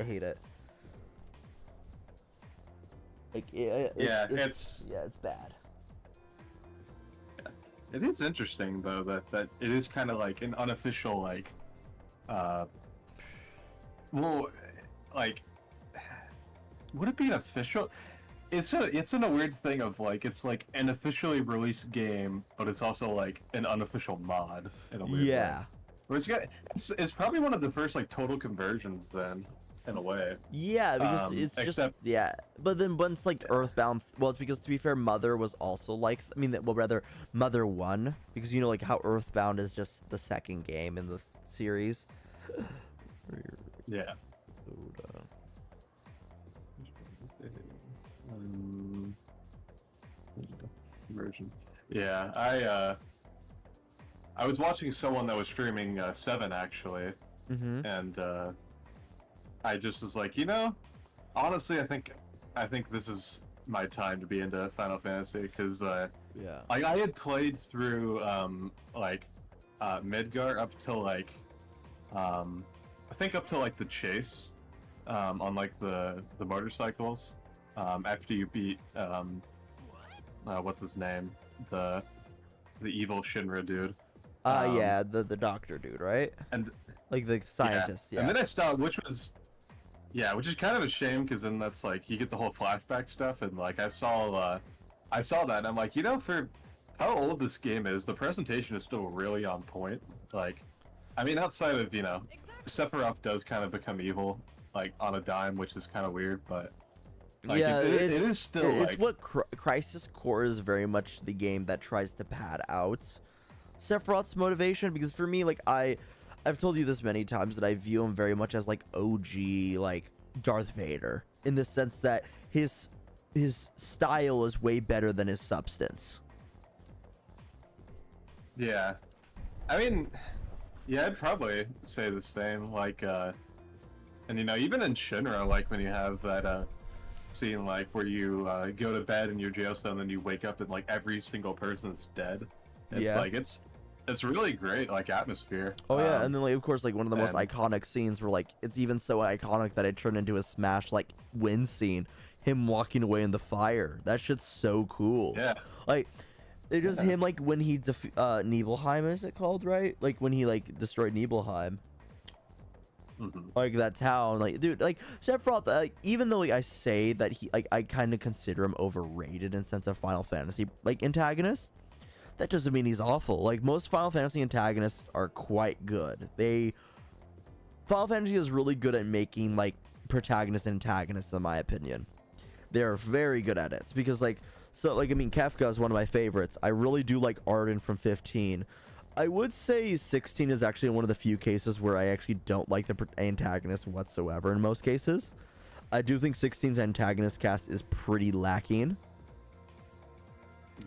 hate it. Like it's bad. It is interesting though that it is kind of like an unofficial like, well, like, would it be an official? It's in a weird thing of like it's like an officially released game, but it's also like an unofficial mod in a weird way. Where it's probably one of the first like total conversions then, in a way. Yeah, because it's except, just but then once like Earthbound, well, it's because to be fair, Mother was also like Mother 1, because you know like how Earthbound is just the second game in the series. Yeah. Load. Version. Yeah, I was watching someone that was streaming 7 actually, and I just was like, honestly, I think this is my time to be into Final Fantasy because Yeah. I had played through Midgar up till I think up to like the chase on like the motorcycles after you beat what's his name, the evil Shinra dude. Yeah, the doctor dude, right? And like the scientist. Yeah. And then I stopped, which is kind of a shame because then that's like you get the whole flashback stuff, and like I saw that, and I'm like, for how old this game is, the presentation is still really on point. Like, I mean, outside of Sephiroth does kind of become evil like on a dime, which is kind of weird, but. Like, yeah, it is still it's what Crisis Core is very much the game that tries to pad out Sephiroth's motivation, because for me, like I've told you this many times that I view him very much as like OG like Darth Vader, in the sense that his style is way better than his substance. Yeah, I mean, yeah, I'd probably say the same. Like, and even in Shinra, like when you have that scene like where you go to bed in your jail cell and then you wake up and like every single person's dead. It's like it's really great, like atmosphere. Oh yeah, and then like of course like one of the most iconic scenes where like it's even so iconic that it turned into a Smash like win scene, him walking away in the fire. That shit's so cool. Yeah. Like it just him like when he Nibelheim, is it called, right? Like when he like destroyed Nibelheim. Like that town, like dude, like Sephiroth, like even though like I say that he like I kind of consider him overrated in sense of Final Fantasy like antagonist, that doesn't mean he's awful. Like most Final Fantasy antagonists are quite good. Final Fantasy is really good at making like protagonists and antagonists, in my opinion. They're very good at it. It's because like I mean Kefka is one of my favorites. I really do like Arden from 15. I would say 16 is actually one of the few cases where I actually don't like the antagonist whatsoever in most cases. I do think 16's antagonist cast is pretty lacking.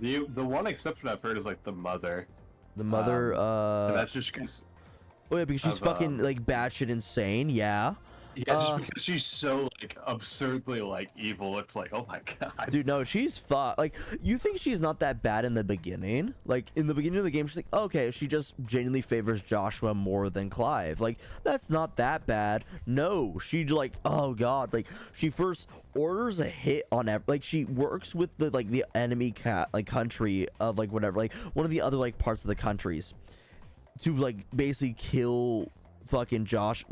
The one exception I've heard is like the mother. The mother, and that's just because... Oh yeah, because she's fucking like batshit insane, yeah. Yeah, just because she's so like absurdly like evil, it's like, oh my god. Dude, no, she's like, you think she's not that bad in the beginning? Like in the beginning of the game, she's like, okay, she just genuinely favors Joshua more than Clive. Like that's not that bad. No, she like, oh god, like she first orders a hit on like she works with the like the enemy country of like whatever, like one of the other like parts of the countries to like basically kill fucking to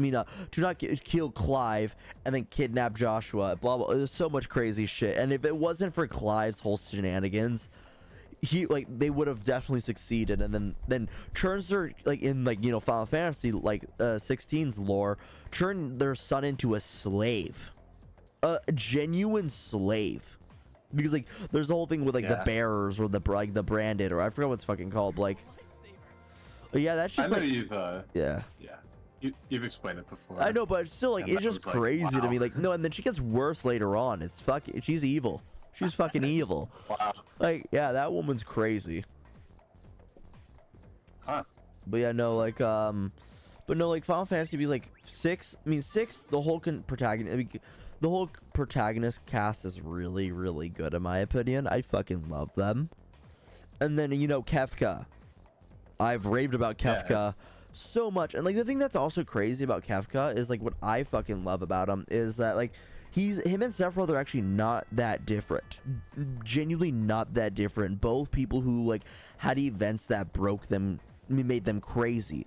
not kill Clive and then kidnap Joshua, blah blah. There's so much crazy shit, and if it wasn't for Clive's whole shenanigans, they would have definitely succeeded. And then turns her like in like Final Fantasy like 16's lore, turn their son into a slave, a genuine slave, because like there's the whole thing with like the bearers or the branded, or I forgot what it's fucking called, like yeah, that's just like yeah. You've explained it before. I know, but still, like, it's just crazy to me. Like, no, and then she gets worse later on. It's fucking, she's evil. She's fucking evil. Wow. Like, yeah, that woman's crazy. Huh. But yeah, no, like, but no, like, Final Fantasy be like 6. I mean, 6, the whole protagonist cast is really, really good in my opinion. I fucking love them. And then Kefka. I've raved about Kefka. Yeah, so much. And like the thing that's also crazy about Kefka is like what I fucking love about him is that like him and Sephiroth are actually not that different, genuinely not that different. Both people who like had events that broke them, made them crazy.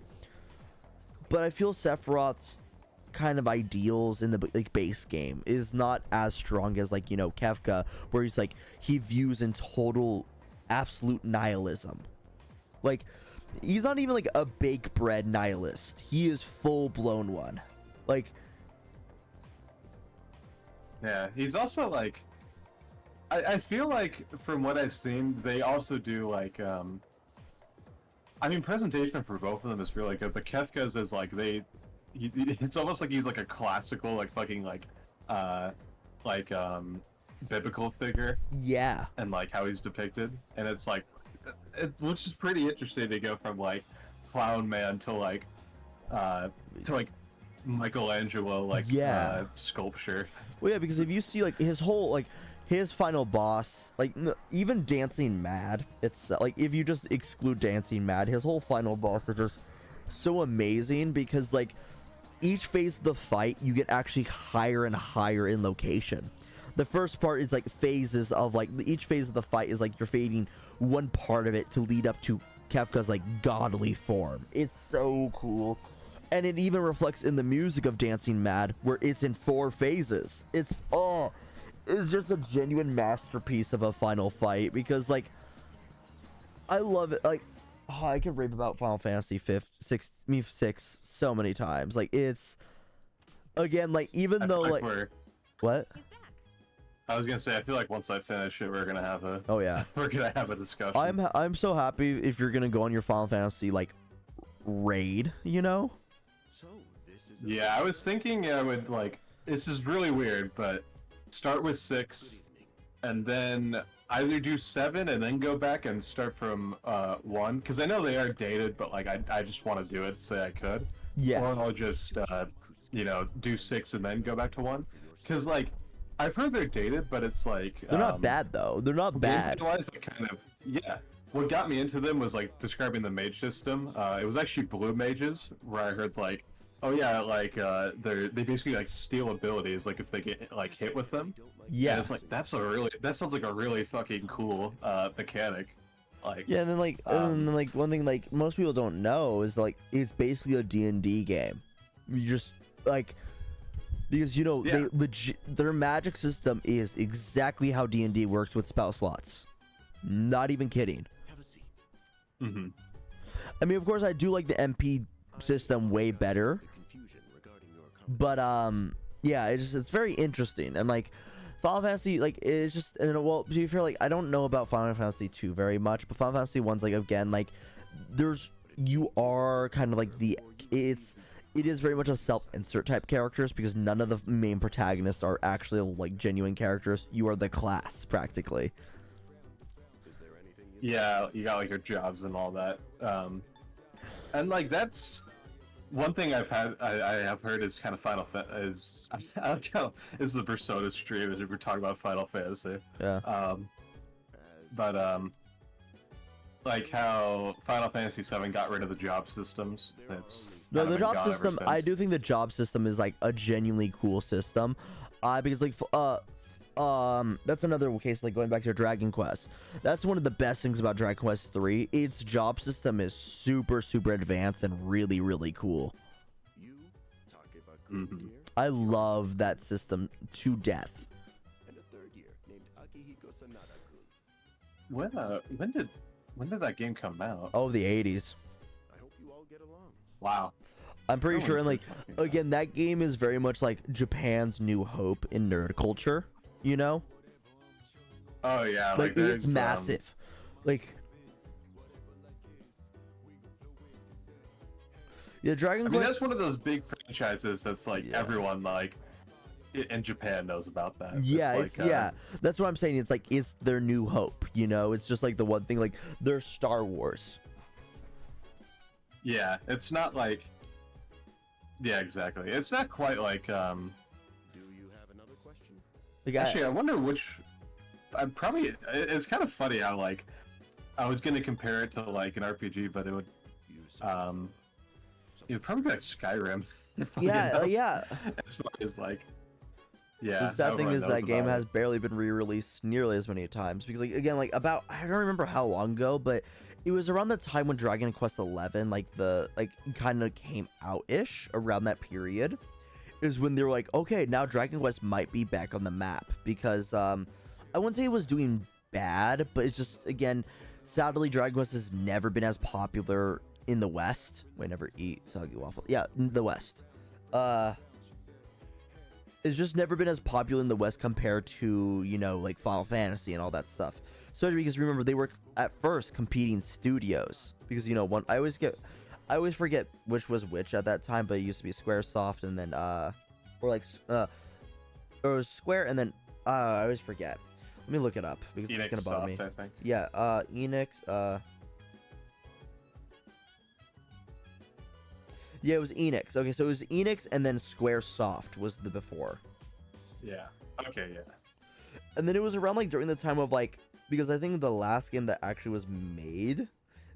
But I feel Sephiroth's kind of ideals in the like base game is not as strong as like Kefka, where he's like he views in total absolute nihilism. Like he's not even like a bake bread nihilist. He is full blown one. Like, yeah, he's also like, I feel like from what I've seen, they also do like, I mean, presentation for both of them is really good, but Kefka's is like it's almost like he's like a classical, like fucking like biblical figure, Yeah. and like how he's depicted, and it's like, which is pretty interesting to go from like Clown Man to like Michelangelo, like sculpture. Well, yeah, because if you see like his whole like his final boss, like even Dancing Mad, it's like if you just exclude Dancing Mad, his whole final boss is just so amazing because like each phase of the fight you get actually higher and higher in location. The first part is like phases of like each phase of the fight is like you're fading one part of it to lead up to Kefka's like godly form. It's so cool. And it even reflects in the music of Dancing Mad, where it's in 4 phases. It's just a genuine masterpiece of a final fight, because like I love it. Like I could rave about Final Fantasy 6 so many times. Like it's again, like even though like what? I was gonna say, I feel like once I finish it, we're gonna have a we're gonna have a discussion. I'm so happy if you're gonna go on your Final Fantasy like raid, you know. Yeah, I was thinking I would like. This is really weird, but start with 6, and then either do 7 and then go back and start from 1, because I know they are dated, but like I just want to do it, say I could. Yeah. Or I'll just do 6 and then go back to 1, because like I've heard they're dated, but it's like They're not bad though. They're not bad. But kind of, yeah. What got me into them was like describing the mage system. It was actually blue mages, where I heard like, oh yeah, like they basically like steal abilities, like if they get like hit with them. Yeah. And it's like that sounds like a really fucking cool mechanic. Like Yeah, and then like one thing like most people don't know is like it's basically a D&D game. You just like because their magic system is exactly how D&D works with spell slots. Not even kidding. Have a seat. Mm-hmm. I mean, of course, I do like the MP system way better. But yeah, it's very interesting, and like Final Fantasy, like it's just, and well, to be fair, like I don't know about Final Fantasy 2 very much, but Final Fantasy 1's like again, like you are kind of like it is very much a self-insert type characters, because none of the main protagonists are actually like genuine characters. You are the class practically. Yeah, you got like your jobs and all that, and like that's one thing I have heard is kind of Final is the Persona stream, as if we're talking about Final Fantasy. Yeah. Like how Final Fantasy 7 got rid of the job systems. No, the job system. I do think the job system is like a genuinely cool system, because like that's another case, like going back to Dragon Quest. That's one of the best things about Dragon Quest 3. Its job system is super advanced and really cool. Mm-hmm. I love that system to death. And a third year named Akihiko Sanada-kun. When did that game come out? Oh, the 80s. I hope you all get along. Wow. I'm pretty sure, and like again, that game is very much like Japan's New Hope in nerd culture. You know? Oh yeah, like it's massive. Like yeah, Dragon Quest. That's one of those big franchises that's like everyone like in Japan knows about that. Yeah, it's like, that's what I'm saying. It's like it's their New Hope. You know, it's just like the one thing. Like they're Star Wars. Yeah, it's not like. Yeah, exactly. It's not quite like. Do you have another question? Like, actually, I wonder which. It's kind of funny how like I was gonna compare it to like an RPG, but it would probably be like Skyrim. Yeah. As far as like, yeah. The sad thing is that game has barely been re-released nearly as many times, because like again, like about I don't remember how long ago, but it was around the time when Dragon Quest 11 kind of came out-ish, around that period is when they were like, okay, now Dragon Quest might be back on the map, because I wouldn't say it was doing bad, but it's just, again, sadly Dragon Quest has never been as popular in the West. Wait, never eat soggy waffle. Yeah, in the West. It's just never been as popular in the West compared to, you know, like Final Fantasy and all that stuff. Especially because remember, they were at first competing studios, because, you know, I always forget which was which at that time, but it used to be Squaresoft and then or like or it was Square and then I always forget. Let me look it up because it's gonna bother me. I think. Yeah, Enix. Yeah, it was Enix. Okay, so it was Enix and then Squaresoft was the before. Yeah. Okay. Yeah. And then it was around like during the time of like, because I think the last game that actually was made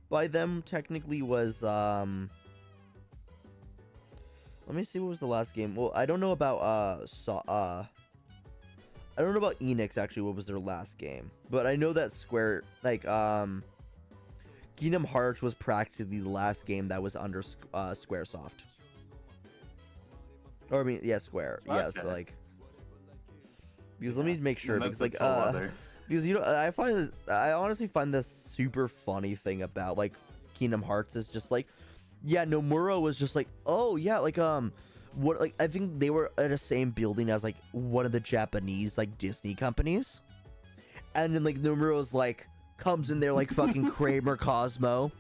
by them technically was let me see, what was the last game. Well, I don't know about I don't know about Enix actually, what was their last game, but I know that Square, like Kingdom Hearts was practically the last game that was under Squaresoft. Or I mean, yeah, Square. Yeah, Okay. so like, because let me make sure, That's because like a whole other- because I honestly find this super funny thing about like Kingdom Hearts is just like, yeah, Nomura was just like, oh yeah, like what, like I think they were at the same building as like one of the Japanese like Disney companies, and then like Nomura was like comes in there like fucking Kramer Cosmo,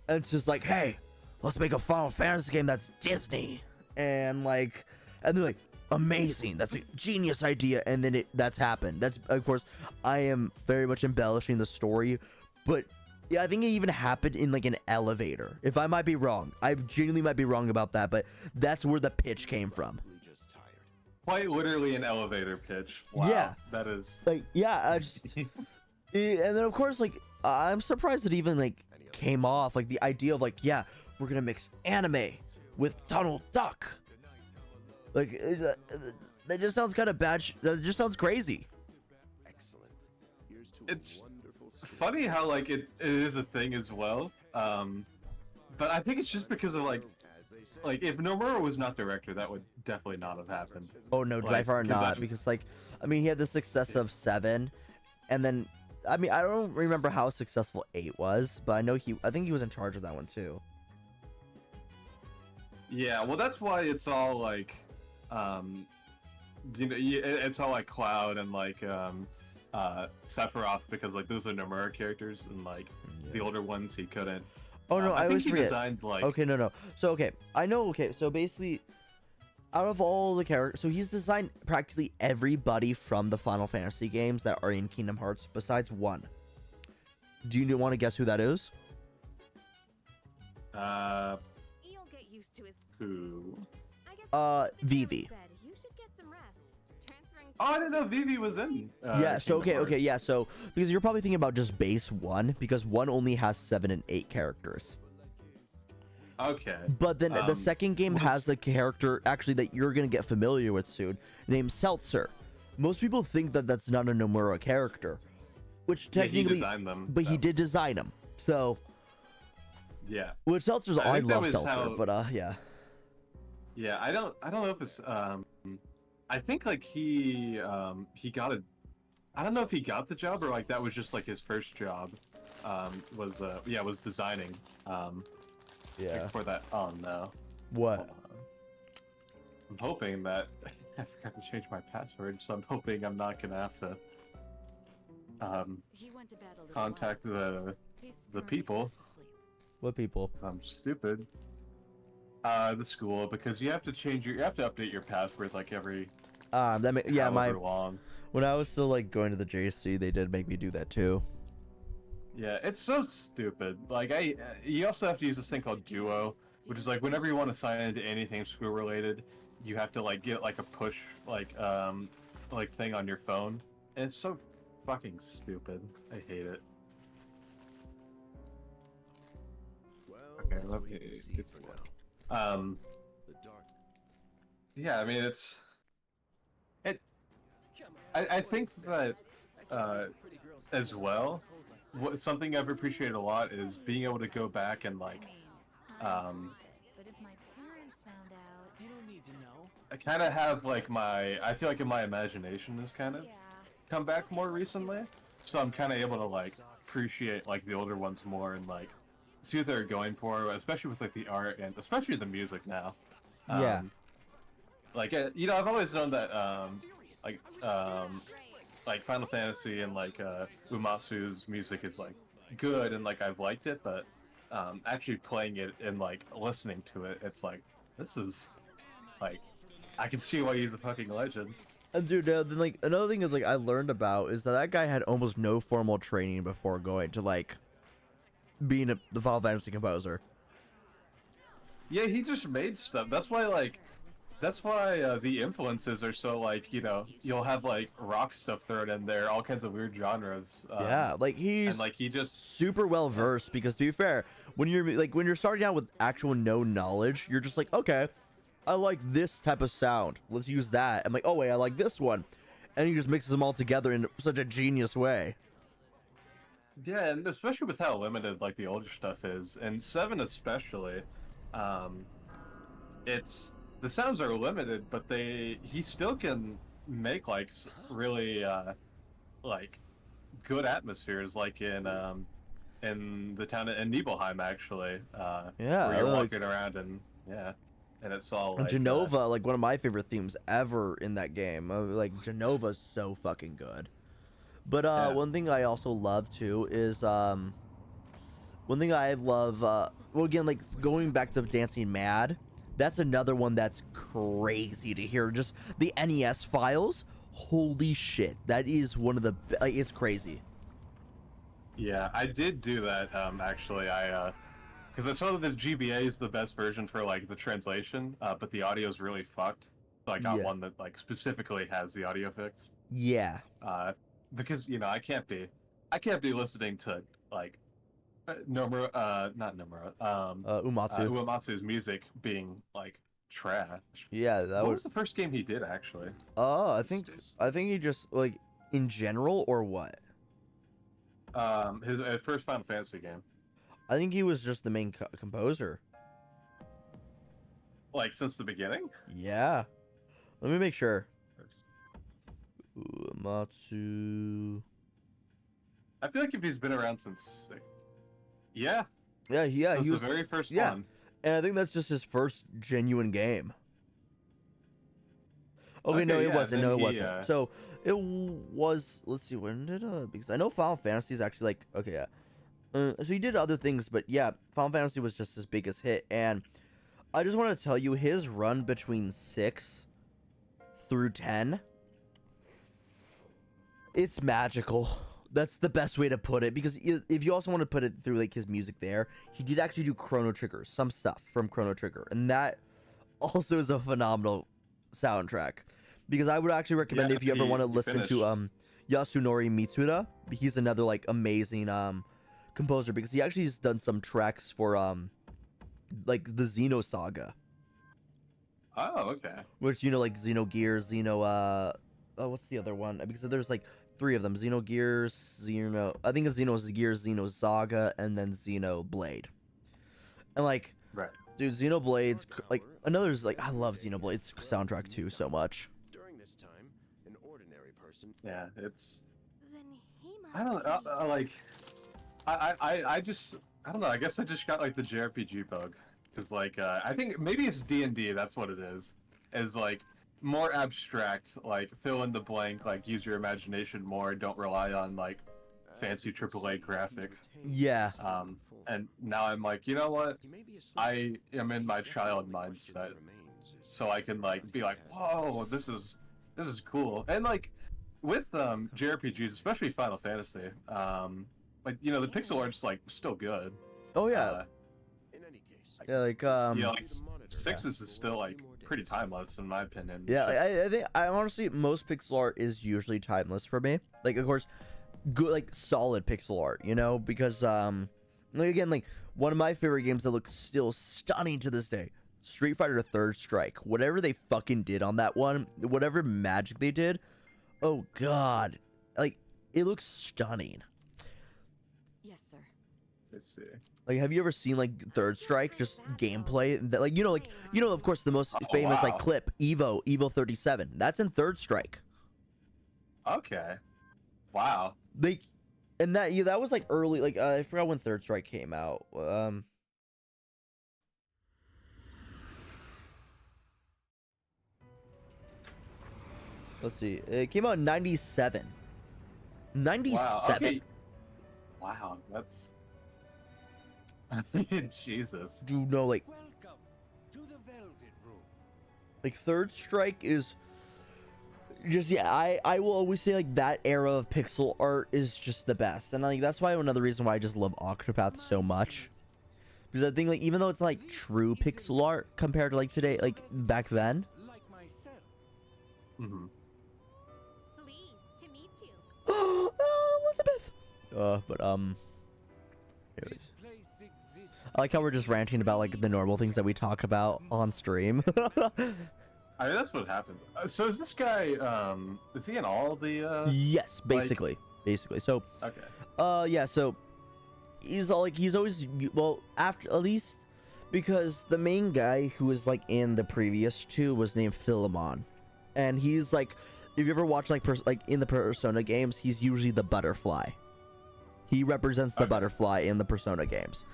and it's just like, hey, let's make a Final Fantasy game that's Disney, and like, and they're like, amazing, that's a genius idea, and then that's happened. That's, of course, I am very much embellishing the story, but yeah, I think it even happened in like an elevator. If I might be wrong, I genuinely might be wrong about that, but that's where the pitch came from. Quite literally an elevator pitch. Wow, Yeah. That is. Like, yeah, I just and then of course, like, I'm surprised it even like came off, like the idea of like, yeah, we're gonna mix anime with Donald Duck. Like that just sounds kind of bad. That just sounds crazy. It's funny how like it is a thing as well. But I think it's just because of like if Nomura was not director, that would definitely not have happened. Oh no, by Like, far 'cause not. Because like, I mean, he had the success of 7, and then I mean, I don't remember how successful 8 was, but I know I think he was in charge of that one too. Yeah, well, that's why it's all like, you know, it's all like Cloud and like Sephiroth, because like those are Nomura characters, and like the older ones he couldn't. Oh no, I think always he forget. designed like. Okay, no. So okay, I know. Okay, so basically, out of all the characters, so he's designed practically everybody from the Final Fantasy games that are in Kingdom Hearts, besides one. Do you want to guess who that is? You'll get used to his. Who? Vivi. Said you should get some rest. Transferring. Oh, I didn't know Vivi was in. Yeah. So Kingdom okay, yeah. So because you're probably thinking about just base 1, because 1 only has 7 and 8 characters. Okay. But then the second game has a character actually that you're gonna get familiar with soon, named Seltzer. Most people think that that's not a Nomura character, which Yeah, technically, he designed them. but he did design them. So, Yeah. which Seltzer's, I I think that love was Seltzer, how- but yeah. Yeah, I don't know if it's I think like he got a, I don't know if he got the job or like that was just like his first job, was designing Yeah. for that. Oh no. What? Hold on. I'm hoping that I forgot to change my password, so I'm hoping I'm not gonna have to He went to bed a little contact the people. What people? I'm stupid. The school, because you have to update your password like every however long. When I was still like going to the JC, they did make me do that too. Yeah, it's so stupid. Like you also have to use this thing called Duo, which is like whenever you want to sign into anything school related, you have to like get like a push like thing on your phone, and it's so fucking stupid. I hate it. Okay, let me get to work. Yeah, I mean I think that as well, something I've appreciated a lot is being able to go back and like But if my parents found out, They don't need to know. I kind of have like I feel like my imagination has kind of come back more recently, so I'm kind of able to like appreciate like the older ones more and like see what they're going for, especially with like the art and especially the music now. Yeah. Like you know, I've always known that like Final Fantasy and like Uematsu's music is like good and like I've liked it, but actually playing it and like listening to it, it's like this is like I can see why he's a fucking legend. And dude, then like another thing is like I learned about is that guy had almost no formal training before going to like being the Final Fantasy composer. Yeah, he just made stuff. That's why the influences are so like, you know, you'll have like rock stuff thrown in there, all kinds of weird genres. Yeah, like he just super well versed because to be fair, when you're starting out with actual no knowledge, you're just like, okay, I like this type of sound. Let's use that. I'm like, oh wait, I like this one. And he just mixes them all together in such a genius way. Yeah, and especially with how limited like the older stuff is, and 7 especially, it's the sounds are limited, but he still can make like really like good atmospheres, like in the town in Nibelheim actually. Yeah, where you're like, walking around and and it's all and like Genova, like one of my favorite themes ever in that game. Like Genova's so fucking good. But one thing I also love too is well again, like going back to Dancing Mad, that's another one that's crazy to hear. Just the NES files, holy shit, that is one of the like, it's crazy. Yeah, I did do that actually. Because I saw that the GBA is the best version for like the translation, but the audio is really fucked. So I got one that like specifically has the audio fixed. Yeah. Because you know I can't be listening to like Uematsu's music being like trash. Yeah, what was the first game he did actually? I think he just like in general or what? His first Final Fantasy game. I think he was just the main composer. Like since the beginning? Yeah. Let me make sure. Uematsu. I feel like if he's been around since, yeah, he was the very first one. And I think that's just his first genuine game. Okay, no, it wasn't. No, it wasn't. So it was. Let's see. When did because I know Final Fantasy is actually like okay, yeah. So he did other things, but yeah, Final Fantasy was just his biggest hit, and I just want to tell you his run between 6 through 10. It's magical. That's the best way to put it, because if you also want to put it through like his music there, he did actually do Chrono Trigger, some stuff from Chrono Trigger, and that also is a phenomenal soundtrack. Because I would actually recommend if you ever want to listen to Yasunori Mitsuda, he's another like amazing composer, because he actually has done some tracks for like the Xeno saga. Oh, okay. Which, you know, like Xenogears, what's the other one? Because there's like 3 of them. Xenogears, I think it's Xenogears, Xenosaga, and then Xenoblade. And like, right, dude, Xenoblade's like another's like I love Xenoblade's soundtrack too so much. During this time, an ordinary person. Yeah, it's. Then he must I don't know. I just I don't know. I guess I just got like the JRPG bug, because like I think maybe it's D&D. That's what it is. Is like more abstract, like fill in the blank, like use your imagination more. Don't rely on like fancy AAA graphic. Yeah. And now I'm like, you know what? I am in my child mindset, so I can like be like, whoa, this is cool. And like with JRPGs, especially Final Fantasy, like you know the pixel art's like still good. Oh yeah. In any case, Yeah, like yeah, like 6 is still like pretty timeless in my opinion. Yeah, I think I honestly most pixel art is usually timeless for me. Like of course, good like solid pixel art, you know, because like, again, like one of my favorite games that looks still stunning to this day, Street Fighter Third Strike. Whatever they fucking did on that one, whatever magic they did, oh god, like it looks stunning. Yes, sir. Let's see. Like, have you ever seen like Third Strike, just gameplay? That like you know, of course, the most famous like clip, Evo 37. That's in Third Strike. Okay. Wow. Like, and that was like early. Like I forgot when Third Strike came out. Let's see. It came out in 97. 97. Wow. Okay. Wow. That's. Jesus. Do you know like Welcome to the Velvet Room. like Third Strike is just, yeah, I will always say like that era of pixel art is just the best, and like that's why another reason why I just love Octopath so much, because I think like even though it's like true pixel art compared to like today, like back then. Like myself. Mm-hmm. Pleased to meet you. Oh, Elizabeth. But anyways. This place exists. I like how we're just ranting about like the normal things that we talk about on stream. I mean, that's what happens. So is this guy? Is he in all the? Yes, basically, So, Okay. yeah. So he's all like he's always, well, after, at least because the main guy who was like in the previous two was named Philemon, and he's like, if you ever watch like like in the Persona games, he's usually the butterfly. He represents the butterfly in the Persona games,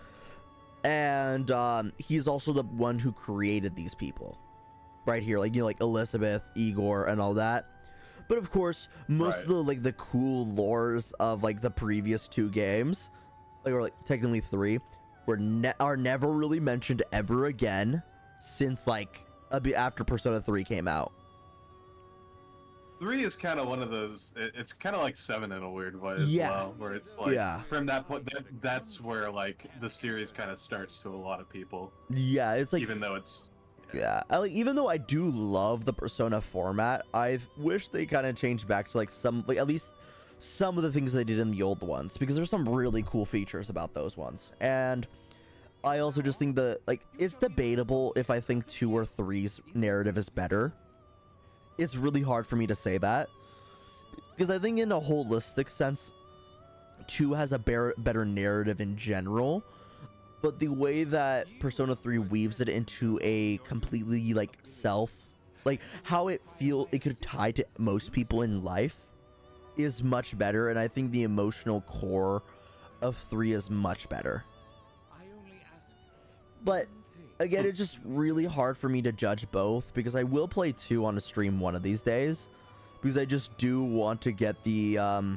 and he's also the one who created these people, right here, like, you know, like Elizabeth, Igor, and all that. But of course, most of the like the cool lores of like the previous two games, like, or like technically three, are never really mentioned ever again since like after Persona 3 came out. 3 is kind of one of those. It's kind of like 7 in a weird way as Yeah. well, where it's like Yeah. from that point, that's where like the series kind of starts to a lot of people. Yeah, it's like, even though it's yeah, I like, even though I do love the Persona format, I wish they kind of changed back to like some, like at least some of the things they did in the old ones, because there's some really cool features about those ones. And I also just think that like it's debatable if I think 2 or 3's narrative is better. It's really hard for me to say that, because I think in a holistic sense 2 has a better narrative in general, but the way that Persona 3 weaves it into a completely like like how it could tie to most people in life is much better, and I think the emotional core of 3 is much better. But again, it's just really hard for me to judge both, because I will play 2 on a stream one of these days, because I just do want to get the I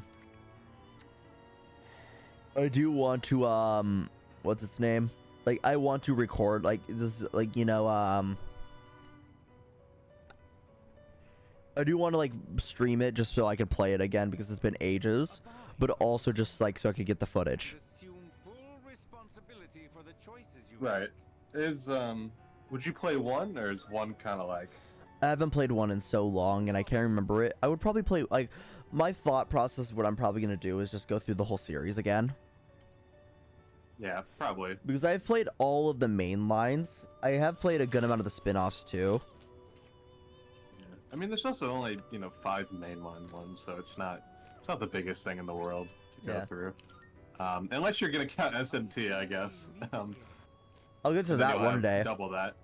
do want to what's its name, like I want to record like this, like, you know, I do want to like stream it just so I could play it again, because it's been ages, but also just like so I could get the footage. right. Is would you play 1, or is 1 kind of like? I haven't played 1 in so long, and I can't remember it. I would probably play, like, my thought process, what I'm probably going to do is just go through the whole series again. Yeah, probably. Because I've played all of the main lines. I have played a good amount of the spin-offs, too. Yeah. I mean, there's also only, you know, 5 mainline ones, so it's not the biggest thing in the world to go through. Unless you're going to count SMT, I guess. I'll get to that one day. Double that.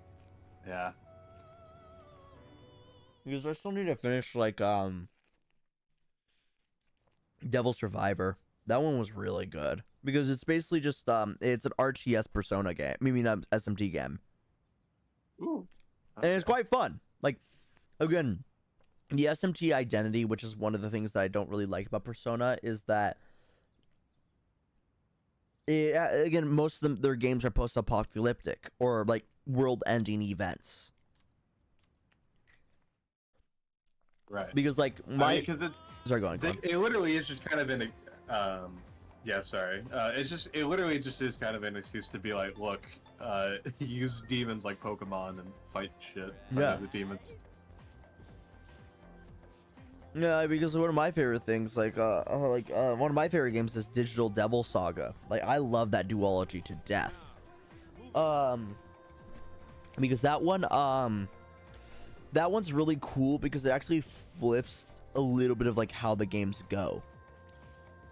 Yeah. Because I still need to finish, like, Devil Survivor. That one was really good. Because it's basically just, it's an RTS Persona game. I mean, SMT game. Ooh. And it's quite fun. Like, again, the SMT identity, which is one of the things that I don't really like about Persona, is that again, most of their games are post-apocalyptic or like world-ending events. Right. Because like because it's sorry, go on. It literally is just kind of an yeah, sorry. It literally just is kind of an excuse to be like, look, use demons like Pokemon and fight shit. Yeah. The demons. Yeah, because one of my favorite things, like one of my favorite games is Digital Devil Saga. Like, I love that duology to death. Because that one, that one's really cool because it actually flips a little bit of like how the games go.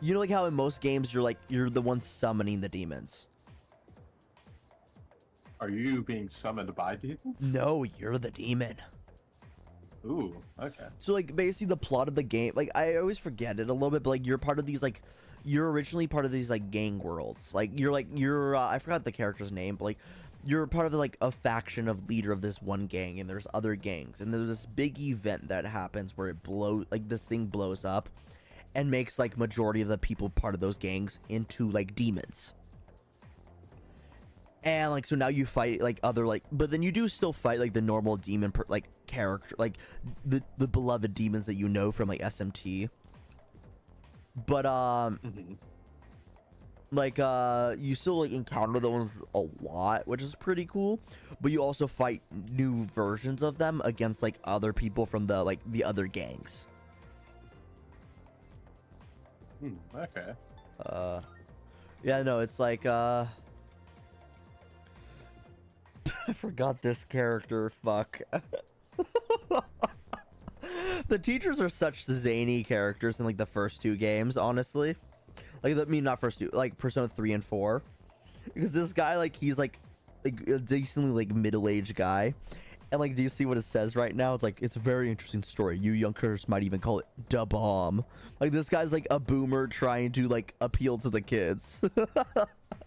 You know, like how in most games you're the one summoning the demons. Are you being summoned by demons? No, you're the demon. Ooh, okay. So like basically the plot of the game, like I always forget it a little bit, but like you're part of these like, you're originally part of these like gang worlds. Like you're I forgot the character's name, but like you're part of like a faction of leader of this one gang, and there's other gangs, and there's this big event that happens where this thing blows up and makes like majority of the people part of those gangs into like demons. And like, so now you fight like other like, but then you do still fight like the normal demon like character, like the beloved demons that you know from like SMT. But like you still like encounter those a lot, which is pretty cool. But you also fight new versions of them against like other people from the like the other gangs. Okay. Yeah, no, it's like I forgot this character. Fuck. The teachers are such zany characters in like the first two games, honestly. Like, I mean, not first two, like Persona 3 and 4. Because this guy, like, he's like a decently like middle-aged guy. And like, do you see what it says right now? It's like, it's a very interesting story. You youngsters might even call it da bomb. Like, this guy's like a boomer trying to like appeal to the kids.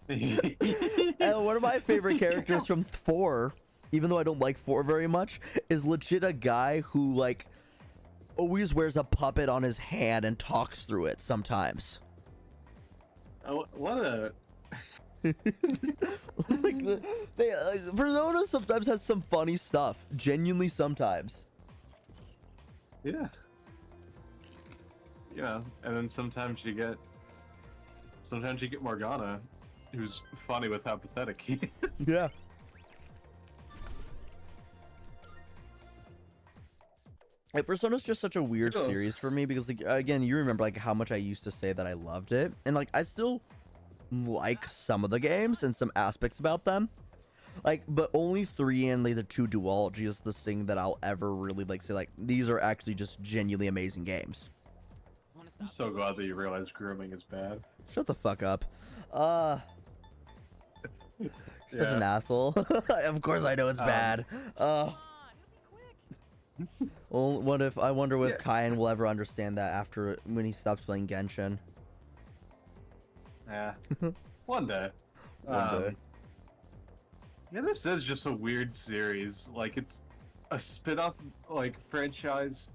And one of my favorite characters from 4, even though I don't like 4 very much, is legit a guy who like always wears a puppet on his hand and talks through it sometimes. Oh, what a like Persona sometimes has some funny stuff, genuinely sometimes. Yeah, and then sometimes you get Morgana, who's funny with how pathetic he is. Yeah. Like, Persona's just such a weird series for me because, like, again, you remember like how much I used to say that I loved it, and like I still like some of the games and some aspects about them, like, but only 3 and like the 2 duology is the thing that I'll ever really like say like these are actually just genuinely amazing games. I'm so glad that you realize grooming is bad. Shut the fuck up. Such an asshole. Of course I know it's bad. Well, what if I wonder if Kyan will ever understand that after when he stops playing Genshin. Yeah, one day. One day. Yeah, this is just a weird series. Like, it's a spin-off like franchise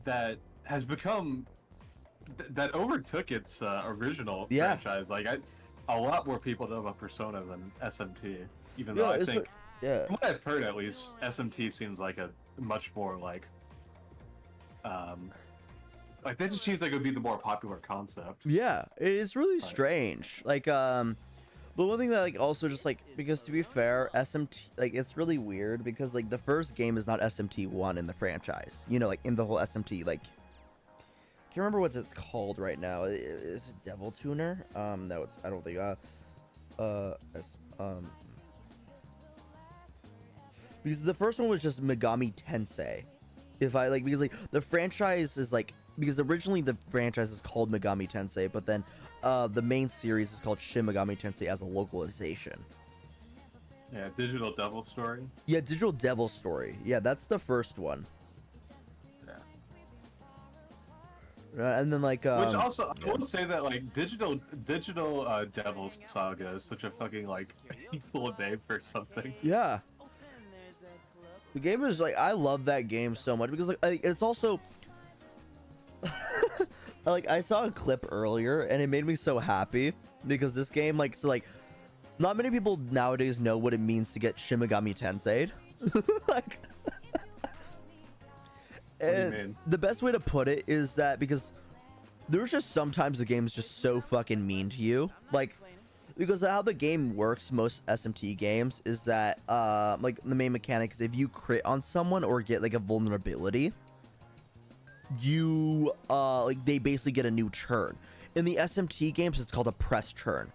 that has become that overtook its original franchise. Like, a lot more people know about Persona than SMT, even though I think, from what I've heard at least, SMT seems like a much more like that just seems like it would be the more popular concept. Yeah, it's really strange. Like, but one thing that like also just like, because to be fair, SMT, like, it's really weird because like the first game is not SMT1 in the franchise. You know, like in the whole SMT, like, can't remember what it's called right now. Is it Devil Tuner? No, it's, I don't think. Because the first one was just Megami Tensei. If I like, because like the franchise is like, because originally the franchise is called Megami Tensei, but then the main series is called Shin Megami Tensei as a localization. Yeah, Digital Devil Story. Yeah, Digital Devil Story. Yeah, that's the first one. And then like which also I will say that like Digital Devil's Saga is such a fucking like evil name for something. Yeah. The game is like, I love that game so much because like it's also like I saw a clip earlier and it made me so happy because this game like, so like not many people nowadays know what it means to get Shin Megami Tensei. Like, and the best way to put it is that because there's just sometimes the game's just so fucking mean to you, like, because how the game works most SMT games is that like the main mechanic is if you crit on someone or get like a vulnerability, you like they basically get a new turn. In the SMT games it's called a press turn,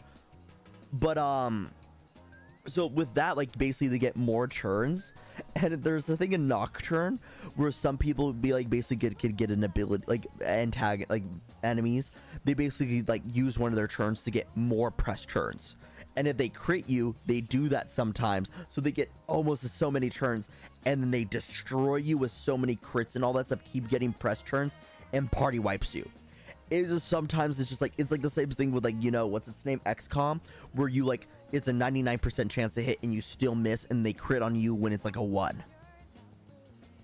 but so with that, like, basically they get more turns, and there's a thing in Nocturne where some people would be like basically could get an ability, like like enemies, they basically like use one of their turns to get more press turns, and if they crit you, they do that sometimes, so they get almost so many turns, and then they destroy you with so many crits and all that stuff, keep getting press turns, and party wipes you. It's just sometimes it's just like, it's like the same thing with like, you know, what's its name, XCOM, where you like, it's a 99% chance to hit and you still miss and they crit on you when it's like a 1.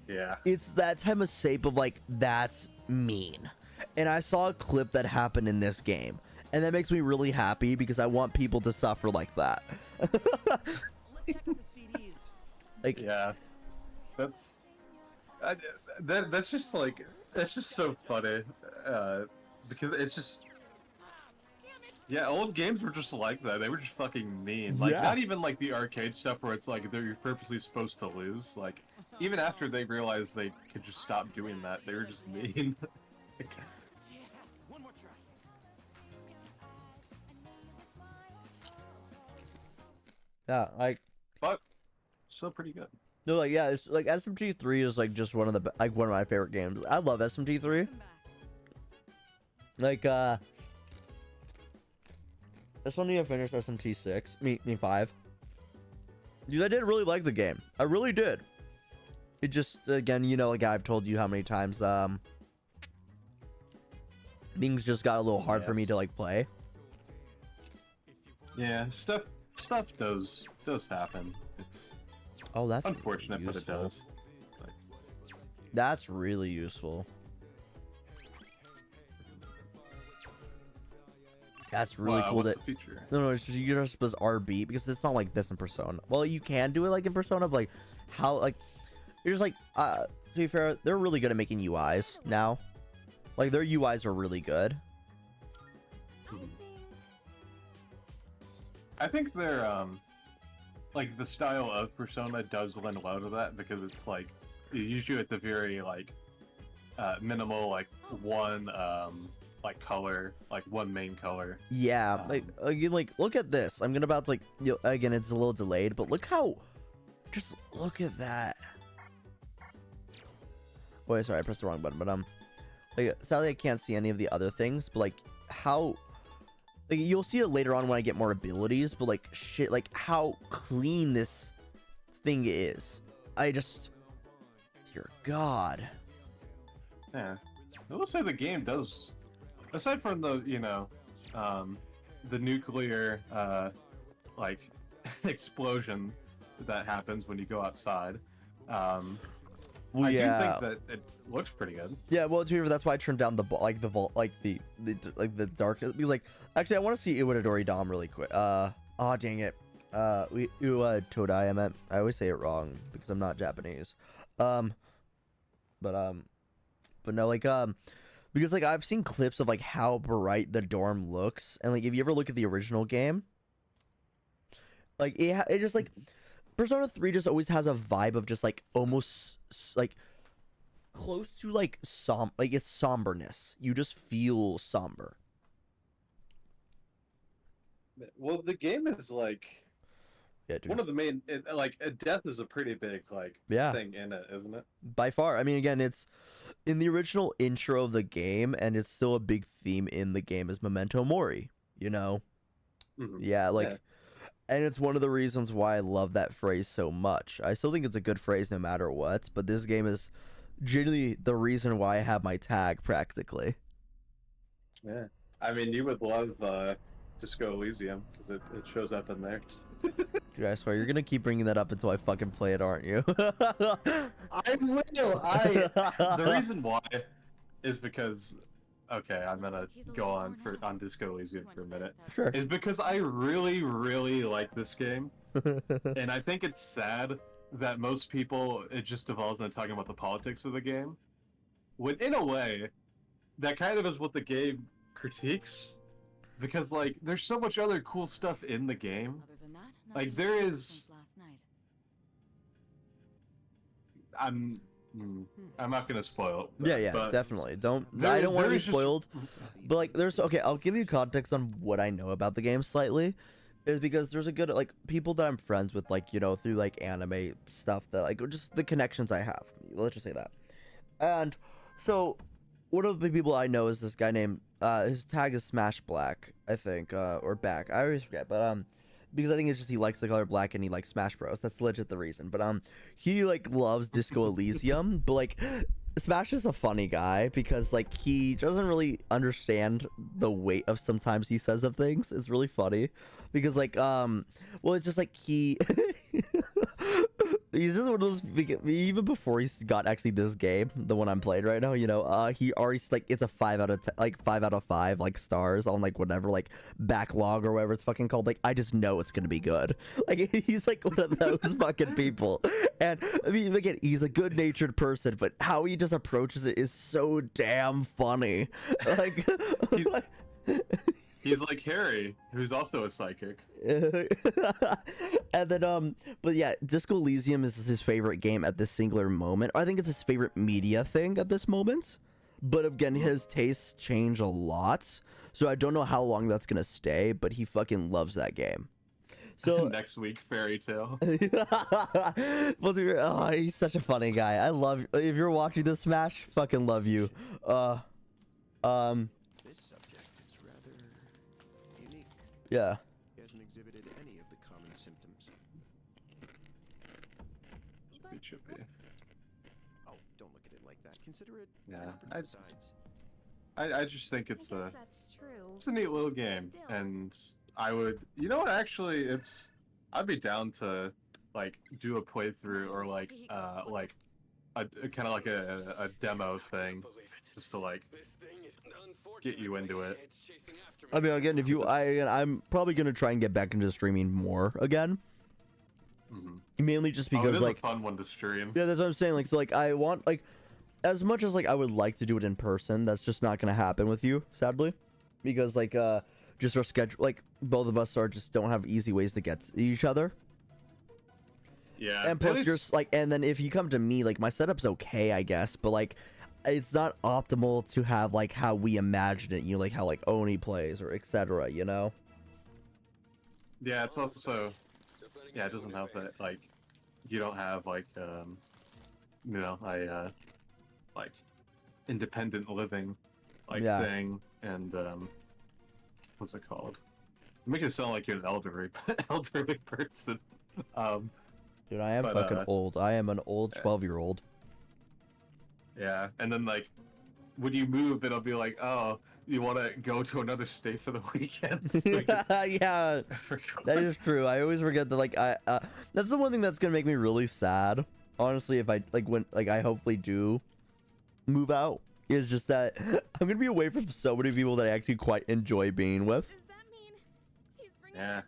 Yeah, it's that type of shape of like, that's mean. And I saw a clip that happened in this game, and that makes me really happy because I want people to suffer like that. check out the CDs. Like, yeah, that's that's just like that's just so funny because it's just yeah, old games were just like that. They were just fucking mean. Like Yeah. not even like the arcade stuff where it's like they're purposely supposed to lose. Like even after they realized they could just stop doing that, they were just mean. Yeah, one more try. yeah, like but still pretty good. no, like yeah, it's like SMG3 is like just one of the like one of my favorite games. I love SMG3. Welcome back. Like I still need to finish SMT6. Me 5. Because I did really like the game. I really did. It just again, you know, like I've told you how many times things just got a little hard for me Yes. to like play. Yeah, stuff does happen. It's Oh, that's unfortunate, but it useful. does. Like, That's really useful. That's really cool what's that the feature? no, it's just you just press RB because it's not like this in Persona. Well, you can do it like in Persona, but like how like you're just like to be fair, they're really good at making UIs now. Like their UIs are really good. I think they're like the style of Persona does lend well to that because it's like usually at the very like minimal like one like color, like one main color. Yeah, like again, like look at this. I'm gonna about to, like again, it's a little delayed, but look how, just look at that. Wait, sorry, I pressed the wrong button. But like sadly I can't see any of the other things. But like how, like you'll see it later on when I get more abilities. But like shit, like how clean this thing is. I just, dear God. Yeah, I will say the game does. Aside from the, you know, the nuclear, like, explosion that happens when you go outside, I do think that it looks pretty good. Yeah, well, to be fair, that's why I turned down the vault, like the darkness. Because like, actually, I want to see Iwadori Dom really quick. Oh dang it. Todai. I meant. I always say it wrong because I'm not Japanese. But no, like because like I've seen clips of like how bright the dorm looks, and like if you ever look at the original game, like it just like Persona 3 just always has a vibe of just like almost like close to like like it's somberness. You just feel somber. Well, the game is like Yeah, dude. one of the main, like, death is a pretty big like Yeah. thing in it, isn't it? By far. I mean, again, it's in the original intro of the game, and it's still a big theme in the game is Memento Mori, you know? Mhm. Yeah, like, Yeah. and it's one of the reasons why I love that phrase so much. I still think it's a good phrase no matter what, but this game is genuinely the reason why I have my tag practically. Yeah, I mean, you would love Disco Elysium because it shows up in there. Dude, I swear, you're gonna keep bringing that up until I fucking play it, aren't you? I will. The reason why is because, okay, I'm gonna go on Disco Elysium for a minute. Sure. Is because I really, really like this game, and I think it's sad that most people it just devolves into talking about the politics of the game. When in a way, that kind of is what the game critiques, because like there's so much other cool stuff in the game. Other than that, Like nothing there happened is. since last night. I'm not gonna spoil it. Yeah, but definitely. Don't. there- I don't want to there be is just- spoiled. But like, there's okay. I'll give you context on what I know about the game slightly, is because there's a good like people that I'm friends with, like you know, through like anime stuff that like just the connections I have. Let's just say that. And so, one of the people I know is this guy named his tag is Smash Black, I think, or Back. I always forget, but because I think it's just he likes the color black and he likes Smash Bros. That's legit the reason. But he like loves Disco Elysium, but like Smash is a funny guy because like he doesn't really understand the weight of sometimes he says of things. It's really funny because like well it's just like he He's just one of those. Even before he got actually this game, the one I'm playing right now, you know, he already like it's a 5 out of 10, like 5 out of 5 like stars on like whatever like backlog or whatever it's fucking called. Like I just know it's gonna be good. Like he's like one of those fucking people. And I mean, again, he's a good-natured person, but how he just approaches it is so damn funny. Like. He's like Harry, who's also a psychic. And then but yeah, Disco Elysium is his favorite game at this singular moment. I think it's his favorite media thing at this moment. But again, his tastes change a lot, so I don't know how long that's gonna stay, but he fucking loves that game. So next week, Fairy Tale. Oh, he's such a funny guy. I love, if you're watching this, Smash, fucking love you. This subject is rather unique. Yeah. He hasn't exhibited any of the common symptoms. Oh, don't look at it like that. Consider it Yeah, besides. I just think it's a That's true. it's a neat little game, and I would, you know what? Actually, I'd be down to like do a playthrough or like a kind of like a demo thing, just to like get you into it. I mean, again, I'm probably gonna try and get back into streaming more again. Mainly just Oh, it because is like a fun one to stream. yeah, that's what I'm saying. Like, so like I want like as much as like I would like to do it in person, that's just not gonna happen with you, sadly, because like just our schedule, like both of us don't have easy ways to get to each other. Yeah, And plus you're like, and then if you come to me, like my setup's okay, I guess, but like it's not optimal to have like how we imagine it, you know, like how like Oni plays or etc, you know. Yeah, it's also, yeah, it doesn't have that, like, you don't have like you know, like independent living like Yeah. thing, and what's it called? You make it sound like you're an elderly elderly person. Dude, I am fucking old. I am an old 12-year-old. Yeah, and then like when you move, it'll be like, oh, you want to go to another state for the weekend? Yeah, that is true. I always forget that. Like, that's the one thing that's gonna make me really sad. Honestly, if I I hopefully do move out, is just that I'm gonna be away from so many people that I actually quite enjoy being with. Yeah.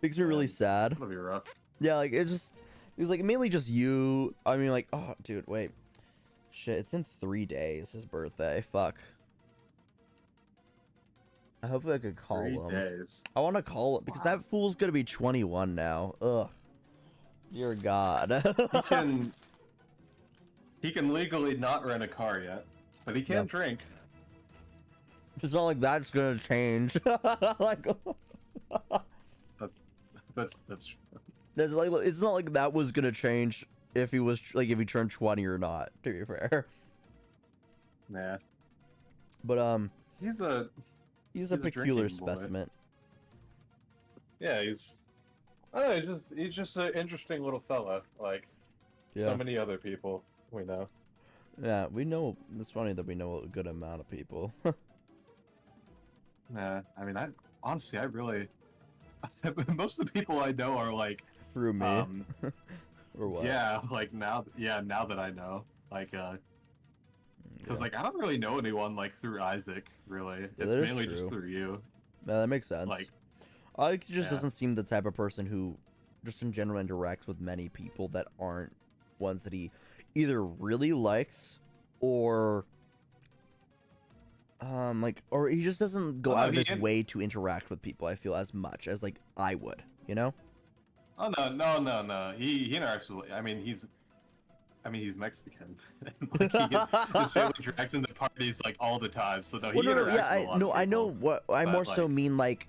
Makes me really sad. It'll be rough. Yeah, like it's like mainly just you. I mean, like, oh, dude, wait, shit, it's in 3 days. His birthday. Fuck. I hope I could call 3 him. days. I want to call him because that fool's gonna be 21 now. Ugh. Dear God. He can legally not rent a car yet, but he can drink. It's not like that's gonna change. Like, that's there's like, it's not like that was gonna change if he was like if he turned 20 or not. To be fair. Nah. But he's a peculiar drinking boy. specimen. Yeah, he's just an interesting little fella, like Yeah. so many other people we know. Yeah, we know. It's funny that we know a good amount of people. Nah, I mean, honestly, I really most of the people I know are like through me. Or what? Yeah, like now that I know, like, because like I don't really know anyone like through Isaac, really. Yeah, It's that is mainly just true. through you. Yeah, that makes sense. Like, Alex just yeah. doesn't seem the type of person who, just in general, interacts with many people that aren't ones that he either really likes or or he just doesn't go out of his way to interact with people. I feel as much as like I would, you know. Oh no. He interacts with. I mean, he's Mexican. Like, his family interacts in the parties like all the time. So no, he interacts with a lot of people. I know what I more so mean like.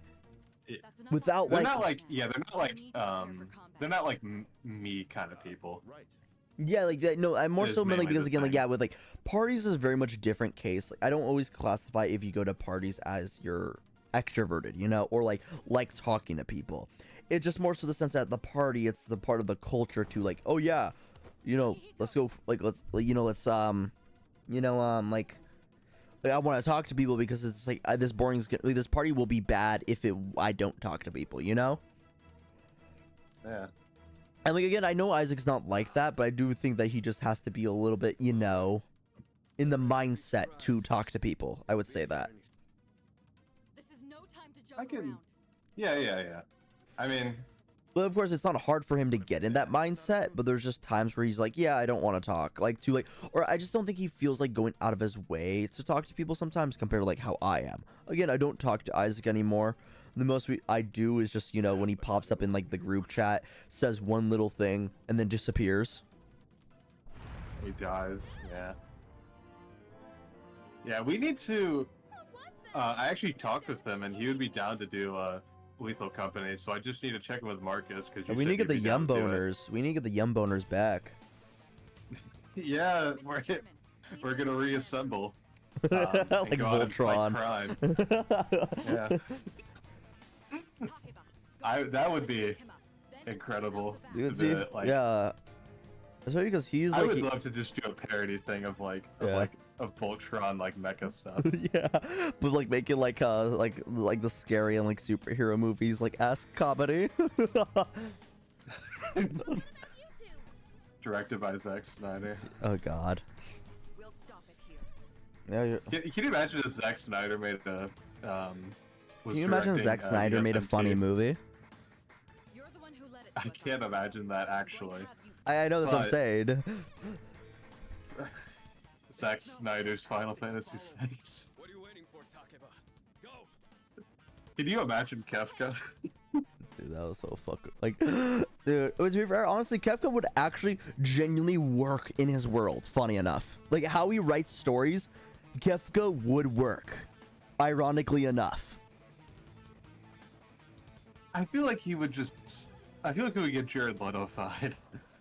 Without they're like not like they're not like me kind of people. Right. Yeah, like that. No, I'm more Is so meant like mainly because the again, like thing. yeah, with like parties is a very much different case. Like I don't always classify if you go to parties as you're extroverted, you know, or like talking to people. It's just more so the sense that the party, it's the part of the culture to like, oh yeah, you know, let's go, like let's I want to talk to people because it's like this this party will be bad if I don't talk to people, you know. Yeah. And like again, I know Isaac's not like that, but I do think that he just has to be a little bit, you know, in the mindset to talk to people. I would say that. This is no time to joke I can. around. Yeah. I mean, But of course, it's not hard for him to get in that mindset. But there's just times where he's like, "Yeah, I don't want to talk." Like to like, or I just don't think he feels like going out of his way to talk to people sometimes compared to like how I am. Again, I don't talk to Isaac anymore. The most I do is just, you know, when he pops up in like the group chat, says one little thing, and then disappears. he dies. Yeah. Yeah, we need to. I actually talked with him, and he would be down to do Lethal Company. So I just need to check in with Marcus because We need to get the Yum Boners. We need to get the Yum Boners back. Yeah, we're gonna reassemble. Like go out and fight Voltron. crime. Yeah. That would be incredible. Dude, to do it, like, yeah. Especially because he's like. I would love to just do a parody thing of like of Voltron like mecha stuff. Yeah, but like make it like the scary and like superhero movies like ass comedy. Directed by Zack Snyder. Oh God. We'll stop it here. Yeah. Can you imagine if Zack Snyder made a Can you imagine Zack Snyder made a funny movie? You're the one who let it I can't imagine that actually. I know that's what I'm saying. Zack Snyder's Final Fantasy VI. What are you waiting for, Takeba? Go! Can you imagine Kefka? Dude, that was so fucking like, dude. To be fair, honestly, Kefka would actually genuinely work in his world. Funny enough, like how he writes stories, Kefka would work. Ironically enough, I feel like he would just. I feel like he would get Jared Leto-fied.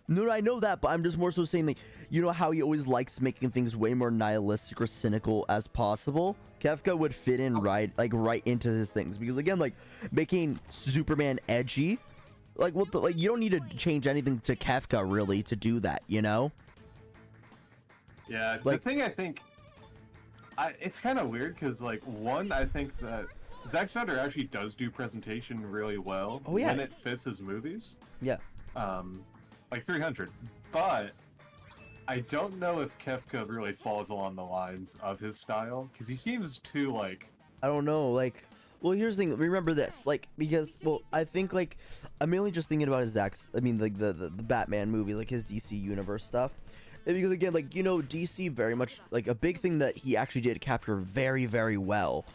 no, I know that, but I'm just more so saying like, you know how he always likes making things way more nihilistic or cynical as possible. Kefka would fit in right into his things because again, like making Superman edgy, like what the like you don't need to change anything to Kefka really to do that, you know? Yeah, Like- the thing I think, it's kind of weird because like I think that Zack Snyder actually does do presentation really well Oh, yeah. when it fits his movies. Yeah. Like 300, but I don't know if Kefka really falls along the lines of his style because he seems too like. I don't know, like, well, here's the thing. Remember this, like, because, well, I think, like, I'm mainly just thinking about his like, the Batman movie, like, his DC Universe stuff. And because, again, like, you know, DC very much, like, a big thing that he actually did capture very, very well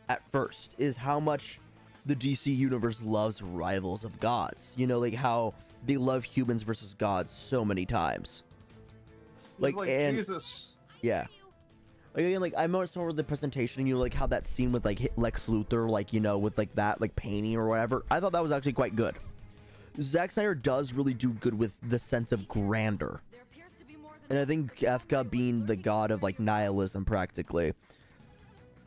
at first is how much the DC Universe loves Rivals of Gods. You know, like, how they love humans versus gods so many times. Like and Jesus. yeah. Like again, like I noticed over the presentation, you know, like how that scene with like Lex Luthor, like you know, with like that like painting or whatever. I thought that was actually quite good. Zack Snyder does really do good with the sense of grandeur, and I think Kefka being the god of like nihilism practically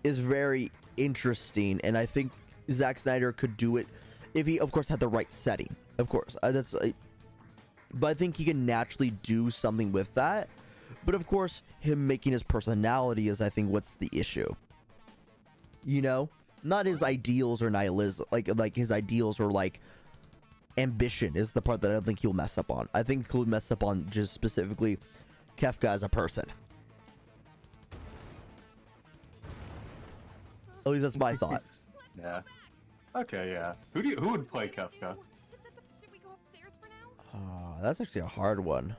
is very interesting. And I think Zack Snyder could do it if he, of course, had the right setting. Of course, but I think he can naturally do something with that. But of course, him making his personality is, I think, what's the issue. You know, not his ideals or nihilism, like his ideals or like ambition is the part that I don't think he'll mess up on. I think he'll mess up on just specifically Kefka as a person. At least that's my thought. Yeah. Okay, yeah. Who would play Kefka? That's actually a hard one.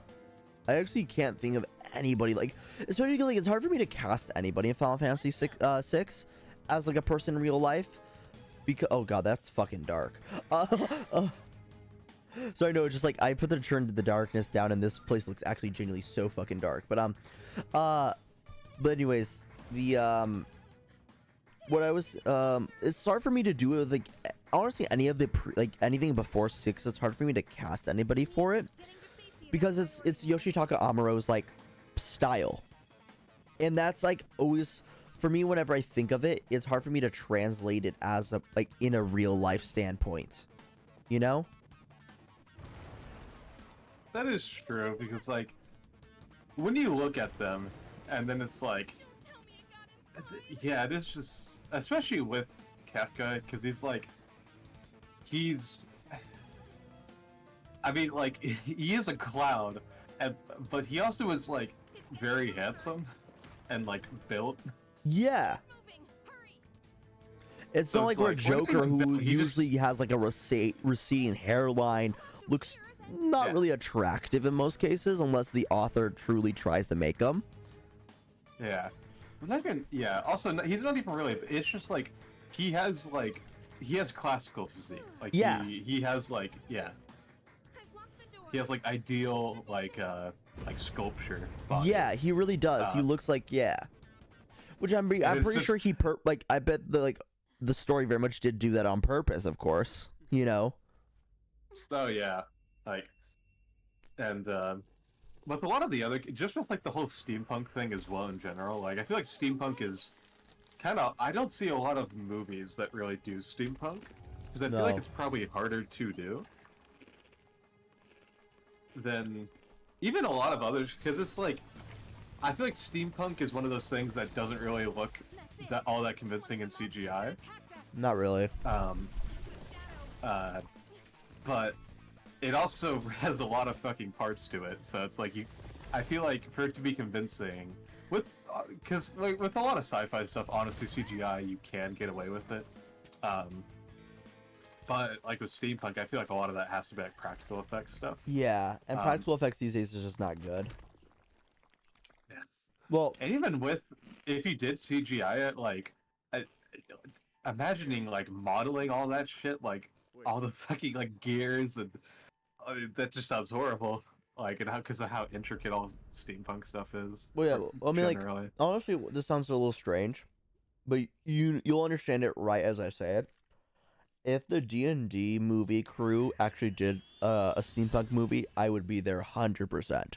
I actually can't think of anybody, like, especially like it's hard for me to cast anybody in Final Fantasy 6 as like a person in real life because oh god, that's fucking dark. So I know it's just like I put the Turn to the Darkness down and this place looks actually genuinely so fucking dark. But anyways, the what I was it's hard for me to do with like honestly any of the anything before 6. It's hard for me to cast anybody for it because it's Yoshitaka Amuro's like style, and that's like always for me whenever I think of it, it's hard for me to translate it as a like in a real life standpoint, you know. That is true because like when you look at them and then it's like yeah, it is just especially with Kefka because he's I mean, like, he is a clown, but he also is like very handsome and like built. Yeah. It's So not it's like we're like, one thing Joker, with who Bill, he just- usually has like a receding hairline, looks not Yeah. really attractive in most cases, unless the author truly tries to make him. Yeah. Not even, yeah. Also, he's not even really. It's just like he has classical physique. Like Yeah. he has like he has like ideal like sculpture. Body. Yeah, he really does. He Uh, looks like Which I'm it's pretty sure just- he I bet the story very much did do that on purpose, of course. You know. Oh yeah, like, and with a lot of the other, just with like the whole steampunk thing as well in general. Like, I feel like steampunk is kind of. I don't see a lot of movies that really do steampunk because I feel like No. it's probably harder to do than even a lot of others. Because it's like, I feel like steampunk is one of those things that doesn't really look all that convincing in CGI. Not really. But it also has a lot of fucking parts to it, so it's like I feel like for it to be convincing, because like with a lot of sci-fi stuff, honestly, CGI you can get away with it. But like with steampunk, I feel like a lot of that has to be like practical effects stuff. Yeah, and practical effects these days is just not good. Yeah. Well, and even with if you did CGI it, like imagining like modeling all that shit, like all the fucking like gears and that just sounds horrible. Like, and because of how intricate all steampunk stuff is. Well, yeah. I mean, generally. like, honestly, this sounds a little strange, but you'll understand it right as I say it. If the D&D movie crew actually did a steampunk movie, I would be there 100%.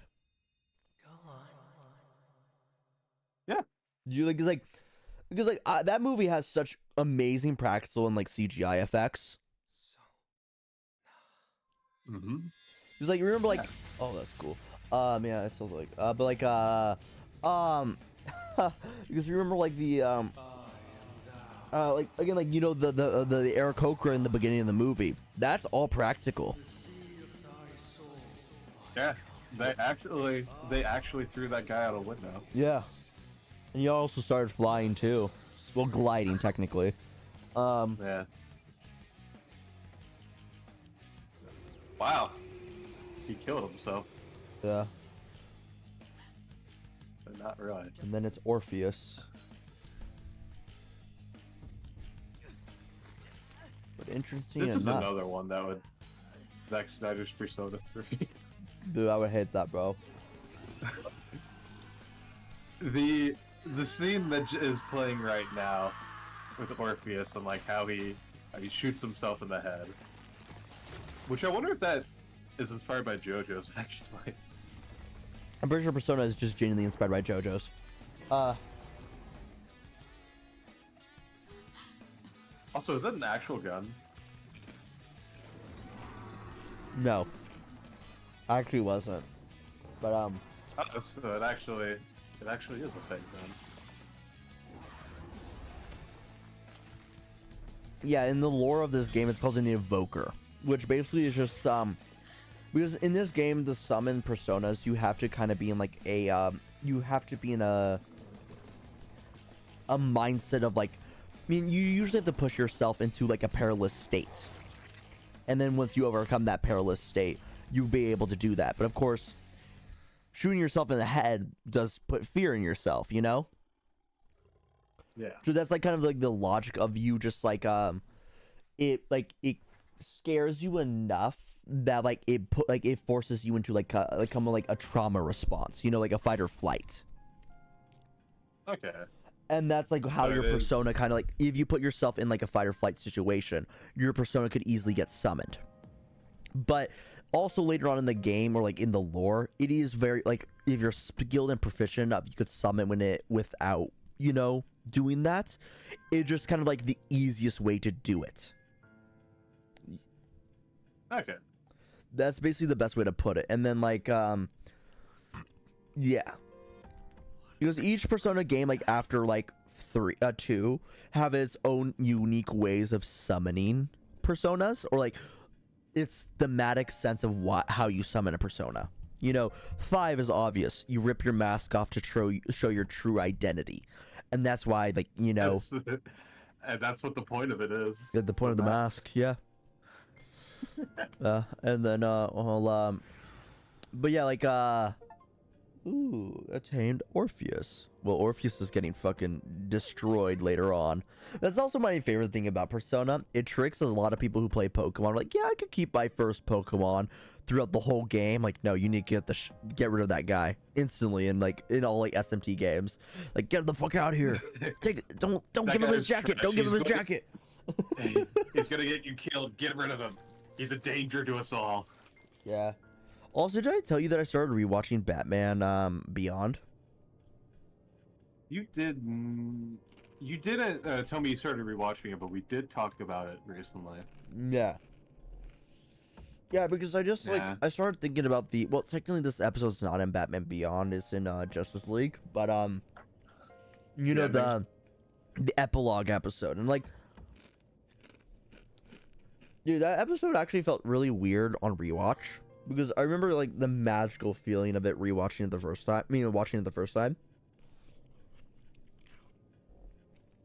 Yeah. You like, because that movie has such amazing practical and like CGI effects. Mm-hmm. Because like, you remember like, oh, that's cool. Yeah, I still like, but like, because you remember like the like again, like, you know, the Aarakocra in the beginning of the movie, that's all practical. Yeah, they actually threw that guy out a window. Yeah, and he also started flying too, well, gliding technically. Yeah. Wow. He killed himself. Yeah. But not really. And then it's Orpheus. But interesting This is enough, another one that would Zack Snyder's Persona 3. dude, I would hate that, bro. The scene that is playing right now with Orpheus and like how he shoots himself in the head, which I wonder if that is inspired by JoJo's actually. I'm pretty sure Persona is just genuinely inspired by JoJo's. Also, is that an actual gun? No. Actually wasn't. But Oh, so it actually is a fake gun. yeah, in the lore of this game, it's called an evoker, which basically is just because in this game, the summon personas, you have to kind of be in like a you have to be in a mindset of like, I mean, you usually have to push yourself into like a perilous state, and then once you overcome that perilous state, you'll be able to do that. But of course, shooting yourself in the head does put fear in yourself, you know? Yeah. So that's like kind of like the logic of you just like it scares you enough that like it forces you into like a trauma response, you know, like a fight or flight. Okay. And that's like how So your it is- persona kind of like, if you put yourself in like a fight or flight situation, your persona could easily get summoned. But also later on in the game, or like in the lore, it is very like, if you're skilled and proficient enough, you could summon it without, you know, doing that. It's just kind of like the easiest way to do it. Okay. That's basically the best way to put it. And then like yeah, because each Persona game, like after like 2, have its own unique ways of summoning personas, or like its thematic sense of how you summon a persona. You know, 5 is obvious. You rip your mask off to show your true identity. And that's why, like, you know... And that's what the point of it is. The point of the mask, yeah. And then, but yeah, like, ooh, attained Orpheus. Well, Orpheus is getting fucking destroyed later on. That's also my favorite thing about Persona. It tricks a lot of people who play Pokemon. Like, yeah, I could keep my first Pokemon throughout the whole game. Like, no, you need to get rid of that guy instantly. And like in all like SMT games, like, get the fuck out of here. Don't give him his jacket. Don't give him his jacket. He's gonna get you killed. Get rid of him. He's a danger to us all. Yeah. Also, did I tell you that I started rewatching Batman Beyond? You didn't tell me you started rewatching it, but we did talk about it recently. Yeah. Yeah, because I just like I started thinking about well, technically this episode's not in Batman Beyond, it's in Justice League, but you know, the epilogue episode, and like, dude, that episode actually felt really weird on rewatch, because I remember like the magical feeling of it rewatching it the first time. Watching it the first time.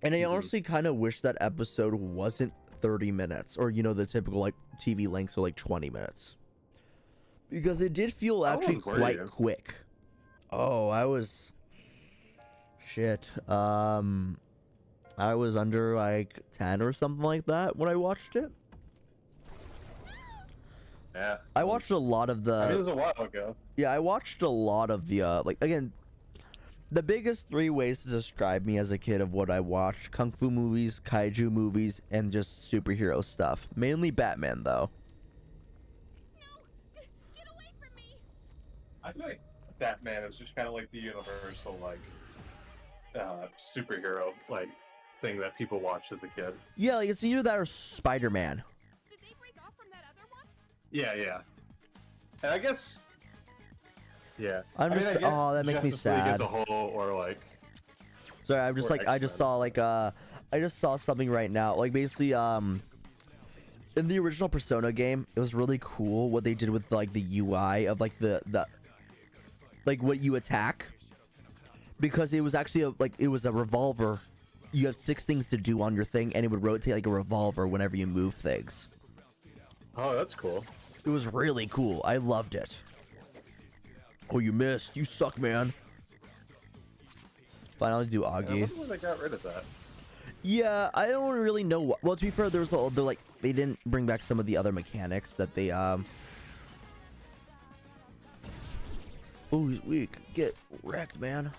And I honestly kind of wish that episode wasn't 30 minutes, or you know, the typical like TV lengths are like 20 minutes, because it did feel actually quite quick. Oh, I was I was under like 10 or something like that when I watched it. Yeah, I watched a lot of the. I mean, it was a while ago. Yeah, I watched a lot of the like, again, the biggest 3 ways to describe me as a kid of what I watched: kung fu movies, kaiju movies, and just superhero stuff. Mainly Batman, though. No! Get away from me! I feel like Batman is just kind of like the universal like superhero like thing that people watch as a kid. Yeah, like it's either that or Spider-Man. Did they break off from that other one? Yeah. And I guess. Yeah. I'm just. I guess oh, that makes me Justice League sad. as a whole, or like. Sorry, I'm just like I just saw like I just saw something right now. Like basically in the original Persona game, it was really cool what they did with like the UI of like the like what you attack, because it was actually it was a revolver. You have 6 things to do on your thing, and it would rotate like a revolver whenever you move things. Oh, that's cool. It was really cool. I loved it. Oh, you missed. You suck, man. Finally do Augie. I wonder when they got rid of that. Yeah, I don't really know what. Well, to be fair, there's like they didn't bring back some of the other mechanics that they Oh, he's weak. Get wrecked, man.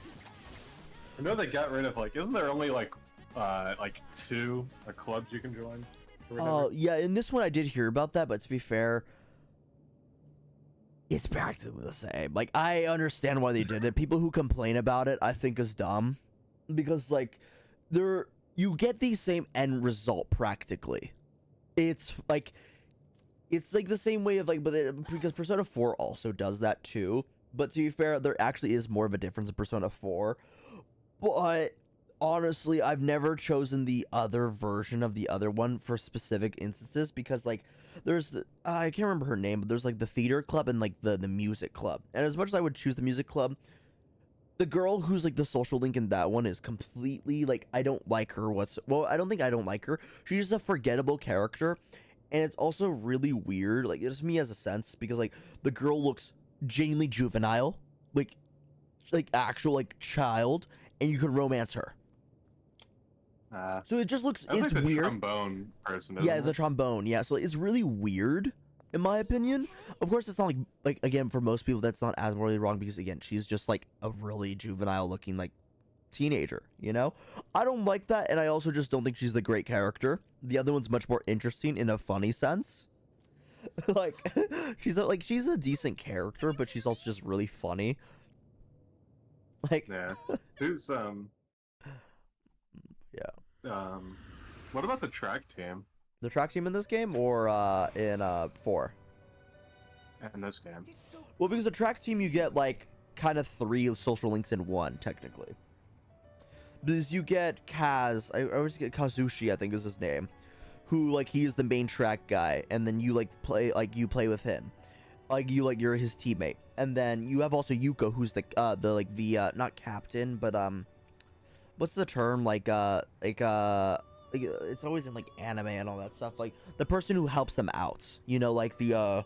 I know they got rid of like. Isn't there only like 2 clubs you can join? Oh, yeah. In this one, I did hear about that, but to be fair, it's practically the same. Like, I understand why they did it. People who complain about it, I think, is dumb, because like, you get the same end result practically. It's like the same way of like, because Persona 4 also does that too. But to be fair, there actually is more of a difference in Persona 4. But honestly, I've never chosen the other version of the other one for specific instances, because like there's I can't remember her name, but there's like the theater club and like the music club. And as much as I would choose the music club, the girl who's like the social link in that one is completely like, I don't like her. Well, I don't think I don't like her. She's just a forgettable character. And it's also really weird. Like, it's me as a sense, because like the girl looks genuinely juvenile, like actual like child, and you can romance her. So it just looks, it's like weird. Trombone person. Yeah, the trombone. Yeah, so it's really weird, in my opinion. Of course, it's not like again, for most people, that's not as morally wrong, because again, she's just like a really juvenile looking like teenager. You know, I don't like that, and I also just don't think she's the great character. The other one's much more interesting in a funny sense. Like she's a decent character, but she's also just really funny. Like, yeah, who's yeah. What about the track team? The track team in this game, or in 4? In this game. Well, because the track team, you get like kind of 3 social links in one, technically. Because you get Kaz, I always get Kazushi, I think is his name, who like he's the main track guy, and then you like play with him, like you're his teammate. And then you have also Yuko, who's the not captain, but what's the term, like it's always in like anime and all that stuff, like the person who helps them out, you know, like the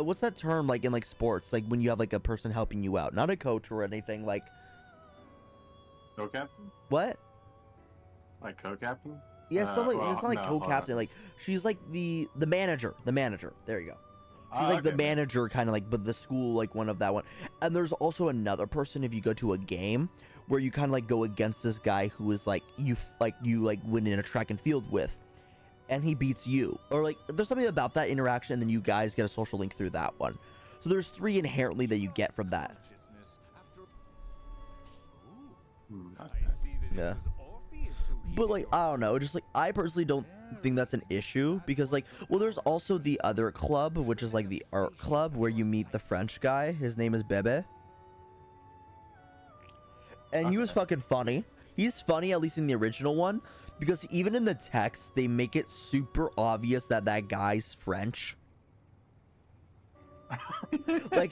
what's that term, like in like sports, like when you have like a person helping you out, not a coach or anything, like co-captain? What? Like co-captain? Yeah, something. Well, it's not like no, co-captain. Like she's like the manager. The manager. There you go. She's like the manager, kind of like, but the school, like one of that one. And there's also another person if you go to a game where you kind of like go against this guy who is like you win in a track and field with, and he beats you, or like there's something about that interaction, and then you guys get a social link through that one. So there's 3 inherently that you get from that. Yeah. But like, I don't know, just like I personally don't think that's an issue, because like, well, there's also the other club, which is like the art club, where you meet the French guy. His name is Bebe, and he was fucking funny. He's funny, at least in the original one, because even in the text they make it super obvious that that guy's French. I'm trying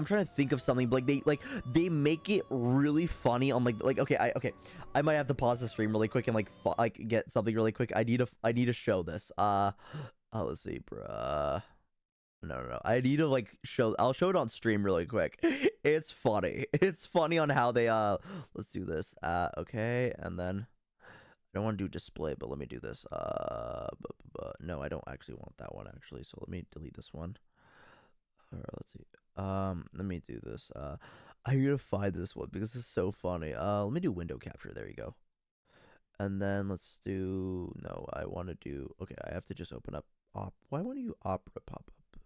to think of something, but they make it really funny on okay, I might have to pause the stream really quick and get something really quick. I need to show this. Let's see, bruh. No, I need to I'll show it on stream really quick. It's funny. It's funny on how they let's do this. Okay, and then I don't want to do display, but let me do this. No, I don't actually want that one, actually. So let me delete this one. All right, let's see. Let me do this. I need to find this one because it's so funny. Let me do window capture. There you go. And then let's do. No, I want to do. Okay, I have to just open up. Why won't you Opera pop up?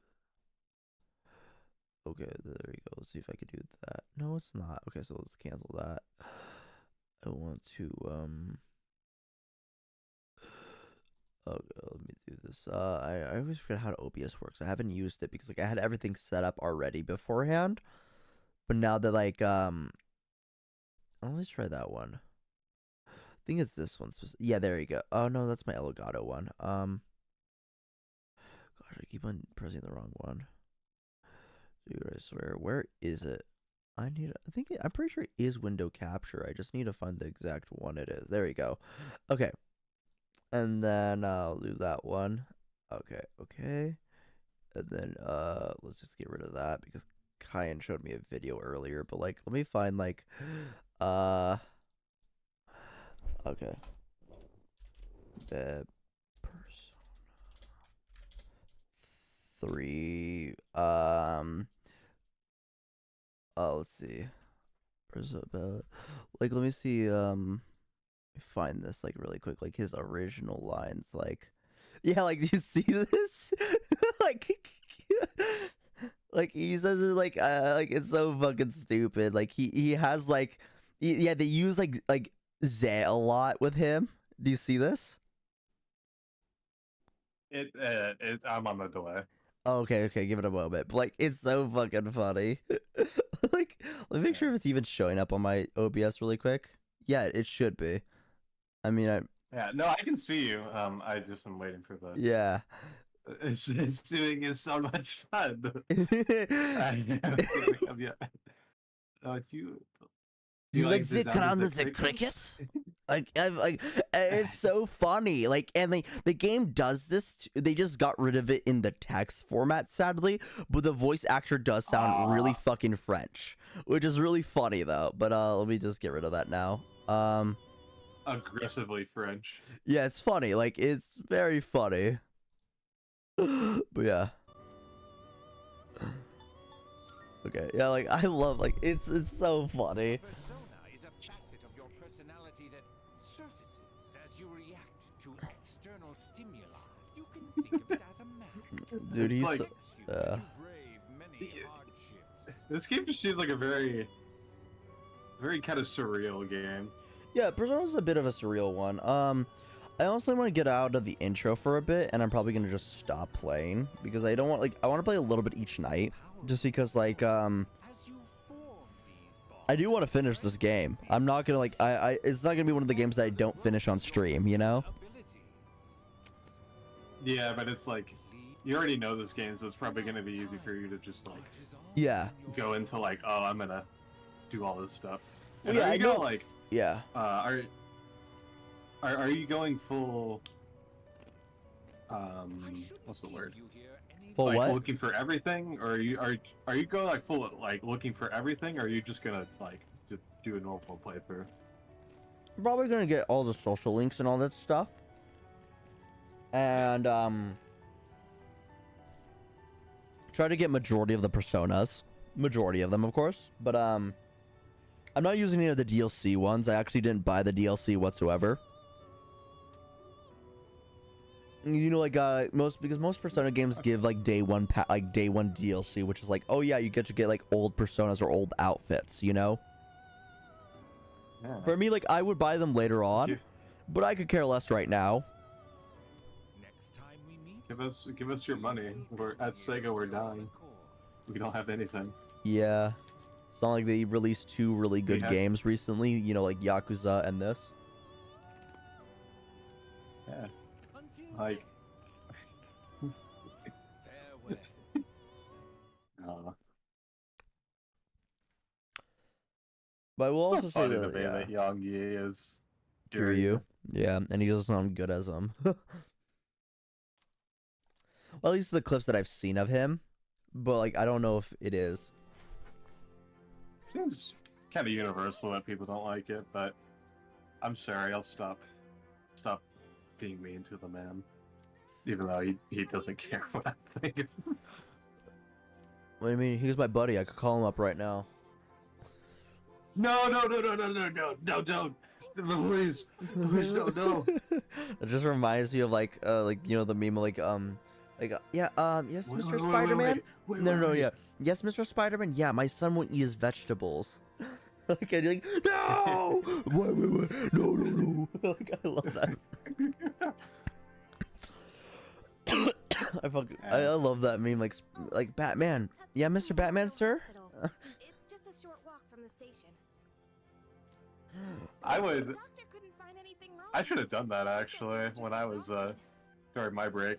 Okay, there you go. Let's see if I could do that. No, it's not. Okay, so let's cancel that. I want to Okay, let me do this. I always forget how OBS works. I haven't used it because I had everything set up already beforehand. But now that let's try that one. I think it's this one. Yeah, there you go. Oh no, that's my Elgato one. Gosh, I keep on pressing the wrong one. Dude, I swear, where is it? I'm pretty sure it is window capture. I just need to find the exact one it is. There you go. Okay. And then I'll do that one. Okay. And then let's just get rid of that because Kyan showed me a video earlier, but let me find okay. The Persona 3 let's see. Let me see find this really quick, his original lines, yeah, do you see this? He says it it's so fucking stupid. He has yeah, they use Ze a lot with him. Do you see this? I'm on the delay. Oh, okay, give it a moment. But it's so fucking funny. Let me make sure if it's even showing up on my OBS really quick. Yeah, it should be. I mean, yeah, no, I can see you. I just am waiting for the. Yeah. It's doing is so much fun. Oh, it's you. Do you like the sound of the cricket? It's so funny. And the game does this. They just got rid of it in the text format, sadly. But the voice actor does sound really fucking French, which is really funny though. But let me just get rid of that now. Aggressively French. Yeah, it's funny. It's very funny. But yeah. Okay, yeah, I love it's so funny. Persona is a facet of your personality that surfaces as you react to external stimuli. You can think of it as a mask. Dude, he's this game just seems like a very kind of surreal game. Yeah, Persona's a bit of a surreal one. I also want to get out of the intro for a bit, and I'm probably gonna just stop playing because I don't want I want to play a little bit each night, just because I do want to finish this game. I'm not gonna like it's not gonna be one of the games that I don't finish on stream, you know? Yeah, but it's like you already know this game, so it's probably gonna be easy for you to just like Yeah. go into like, oh, I'm gonna do all this stuff. Well, And yeah, are I you know. gonna, like Yeah. Are you going full what's the word? Full like what? looking for everything, or are you going like full like looking for everything, or are you just gonna like do a normal playthrough? I'm probably gonna get all the social links and all that stuff. And try to get majority of the personas. Majority of them, of course. But I'm not using any of the DLC ones. I actually didn't buy the DLC whatsoever. You know, like because most Persona games give like day one DLC, which is like, oh yeah, you get to get like old personas or old outfits, you know. Yeah. For me, like I would buy them later on, but I could care less right now. Give us your money. We're at Sega. We're dying. We don't have anything. Yeah, it's not like they released two really good have- games recently. You know, like Yakuza and this. Yeah. Like. But I will It's also so say funny that, to me yeah, that Yang Yi is Kiryu. Yeah, and he doesn't sound good as him. Well, at least the clips that I've seen of him, but like I don't know if it is. Seems kind of universal that people don't like it, but I'm sorry. I'll stop being mean to the man, even though he doesn't care what I think of him. What do you mean? He's my buddy. I could call him up right now. No, don't. Please, no. It just reminds me of like you know the meme yes, Wait, Mr. wait, Spider-Man. wait, No, wait. yeah, yes, Mr. Spider-Man. Yeah, my son won't eat his vegetables. Like, and you're like, no, wait, no. Like, I love that. I love that meme. Like Batman. Yeah, Mr. Batman, sir. It's just a short walk from the station. I would. The doctor couldn't find anything wrong. I should have done that actually when I was during my break.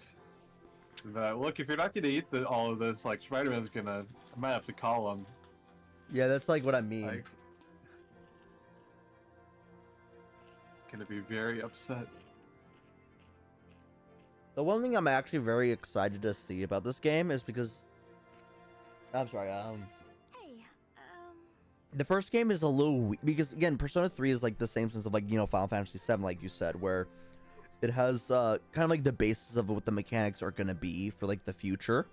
Look, if you're not gonna eat all of this, like Spider-Man's I might have to call him. Yeah, that's like what I mean. Like, gonna be very upset. The one thing I'm actually very excited to see about this game is because I'm sorry, the first game is a little weak because again, Persona 3 is like the same sense of like, you know, Final Fantasy 7, like you said, where it has kind of like the basis of what the mechanics are gonna be for like the future,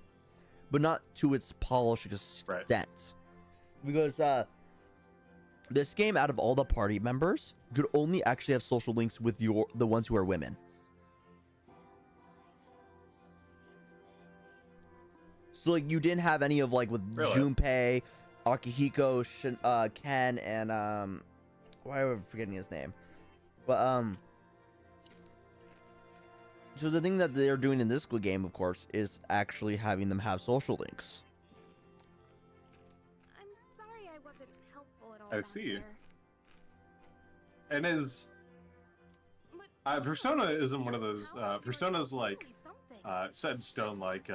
but not to its polished extent. Right. Because this game, out of all the party members, could only actually have social links with the ones who are women. So like you didn't have any of like with Junpei, Akihiko, Ken, and why am I forgetting his name? But so the thing that they're doing in this game, of course, is actually having them have social links. I'm sorry I wasn't helpful at all. I see. And Persona isn't one of those. Persona's like set in stone, like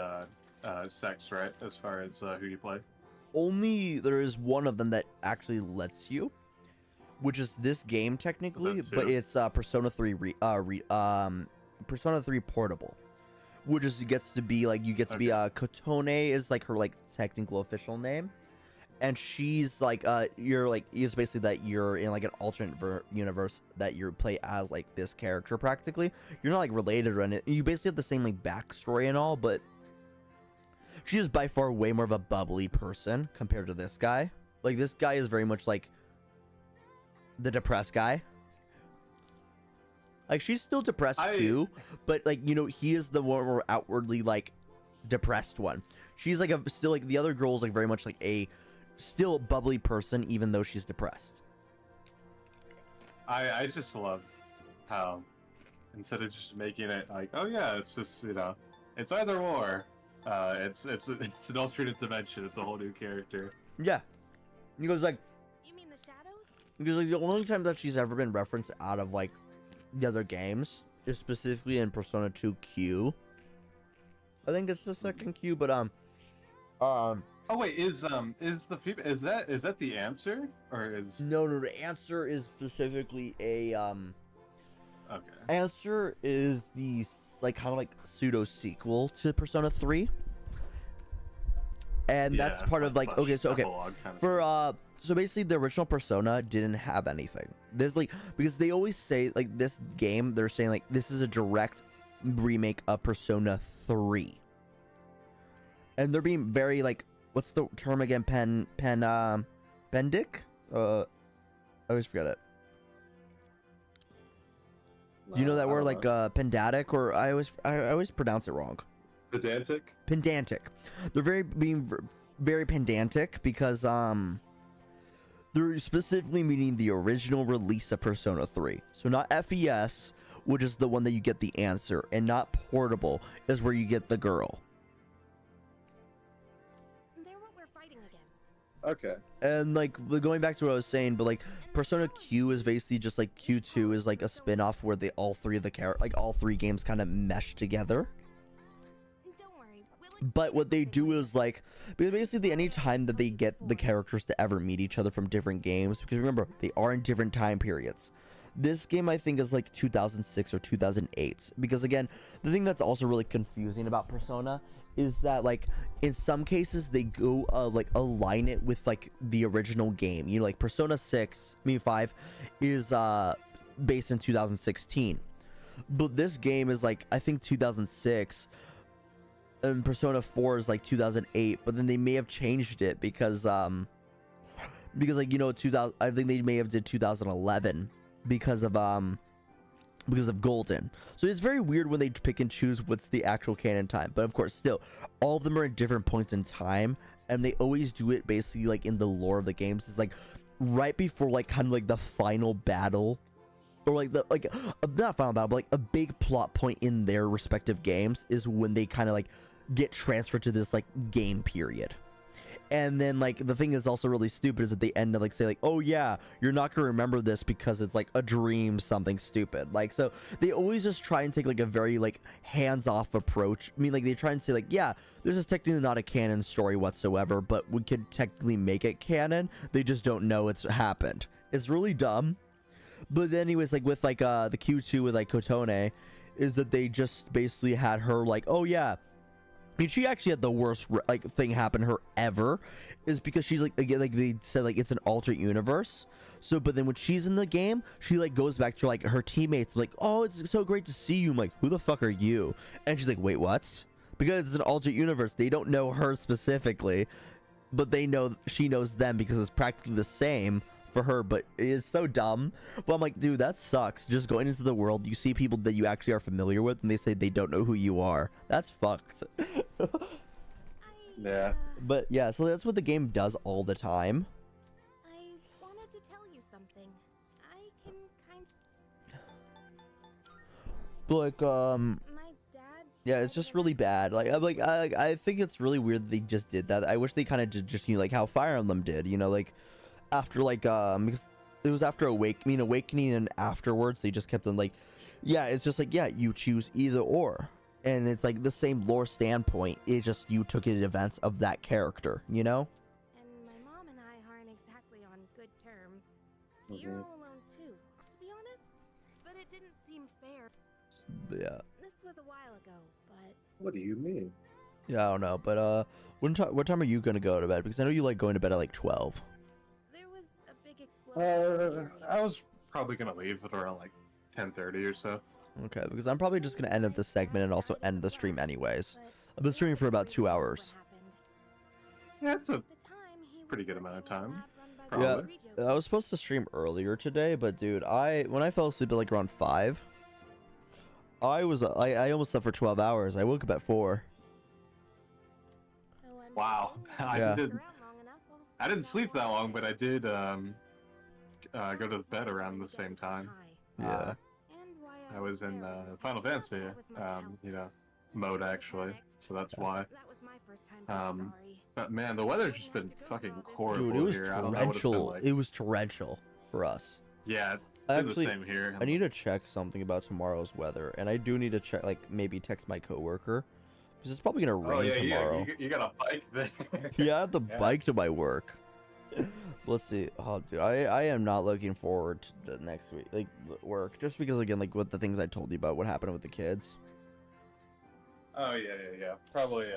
sex, right? As far as who you play. Only there is one of them that actually lets you, which is this game technically, but it's Persona 3 Persona 3 Portable, which is gets to be like you get to be Kotone is like her like technical official name, and she's like you're like it's basically that you're in like an alternate universe that you play as like this character practically. You're not like related or anything. You basically have the same like backstory and all, but she is by far way more of a bubbly person compared to this guy. Like this guy is very much like the depressed guy. Like she's still depressed too, but like, you know, he is the more outwardly like depressed one. She's like still like the other girl's like very much like a still bubbly person even though she's depressed. I just love how instead of just making it like, oh yeah, it's just, you know, it's either or. It's an alternate dimension. It's a whole new character. Yeah. He goes like, You mean the Because like the only time that she's ever been referenced out of like the other games is specifically in Persona 2 Q. I think it's the second Q, but Oh wait, is that the answer, or is no, the answer is specifically a okay. Answer is the like kind of like pseudo sequel to Persona 3. And that's part of like okay, so okay. For so basically the original Persona didn't have anything. There's like because they always say like this game, they're saying like this is a direct remake of Persona 3. And they're being very like what's the term again? Pendic? I always forget it. Do you know that word like pendatic, or I always pronounce it wrong. Pedantic? Pedantic. They're very pedantic because they're specifically meaning the original release of Persona 3. So not FES, which is the one that you get the answer, and not Portable is where you get the girl. They're what we're fighting against. Okay. And like going back to what I was saying, but like Persona Q is basically just like Q2 is like a spin-off where they all three games kind of mesh together. But what they do is like because basically any time that they get the characters to ever meet each other from different games, because remember they are in different time periods. This game I think is like 2006 or 2008, because again the thing that's also really confusing about Persona is that like in some cases they go like align it with like the original game. You know, like Persona 5 is based in 2016, but this game is like I think 2006. And Persona 4 is like 2008, but then they may have changed it because like you know 2000 I think they may have did 2011 because of Golden. So it's very weird when they pick and choose what's the actual canon time, but of course still all of them are at different points in time, and they always do it basically like in the lore of the games. It's like right before like kind of like the final battle, or like the not final battle, but like a big plot point in their respective games is when they kind of like get transferred to this like game period. And then like the thing is also really stupid is that they end up like say like, oh yeah, you're not gonna remember this because it's like a dream, something stupid. Like so they always just try and take like a very like hands-off approach. I mean like they try and say like, yeah, this is technically not a canon story whatsoever, but we could technically make it canon. They just don't know it's happened. It's really dumb. But anyways, like with like the Q2 with like Kotone, is that they just basically had her like, oh yeah, I mean she actually had the worst like thing happen to her ever, is because she's like again like they said like it's an alternate universe. So but then when she's in the game, she like goes back to like her teammates like, oh it's so great to see you. I'm like, who the fuck are you? And she's like, wait, what? Because it's an alternate universe, they don't know her specifically, but they know she knows them because it's practically the same for her. But it is so dumb. But I'm like, dude, that sucks. Just going into the world, you see people that you actually are familiar with and they say they don't know who you are. That's fucked. Yeah. But yeah, so that's what the game does all the time. I wanted to tell you something. I can kind Like yeah, it's just really bad. Like I think it's really weird that they just did that. I wish they kind of did just, you know, like how Fire Emblem did, you know, like after like because it was after Awakening and afterwards they just kept on like, yeah, it's just like, yeah, you choose either or, and it's like the same lore standpoint, it just you took it events of that character, you know. And my mom and I aren't exactly on good terms. You're all alone too, to be honest, but it didn't seem fair. Yeah. This was a while ago, but What do you mean? Yeah, I don't know, but what time are you gonna go to bed? Because I know you like going to bed at like 12. there was a big explosion. I was probably gonna leave at around like 10:30 or so. Okay, because I'm probably just gonna end up this segment and also end the stream anyways. I've been streaming for about 2 hours. Yeah, it's a pretty good amount of time. Probably. Yeah, I was supposed to stream earlier today, but dude, when I fell asleep at like around 5, I almost slept for 12 hours. I woke up at 4. Wow. I didn't sleep that long, but I did go to bed around the same time. Yeah. I was in Final Fantasy, you know, mode actually, so that's why. But man, the weather's just been fucking horrible Dude, it was here. I don't know what it's been torrential. like. It was torrential. for us. Yeah, Actually, the same here. I need to check something about tomorrow's weather, and I do need to check, like, maybe text my coworker, because it's probably gonna rain tomorrow. You got a bike there. Yeah, I have to bike to my work. Let's see. Oh, dude, I am not looking forward to the next week, like work, just because again, like with the things I told you about what happened with the kids. Oh yeah. Probably.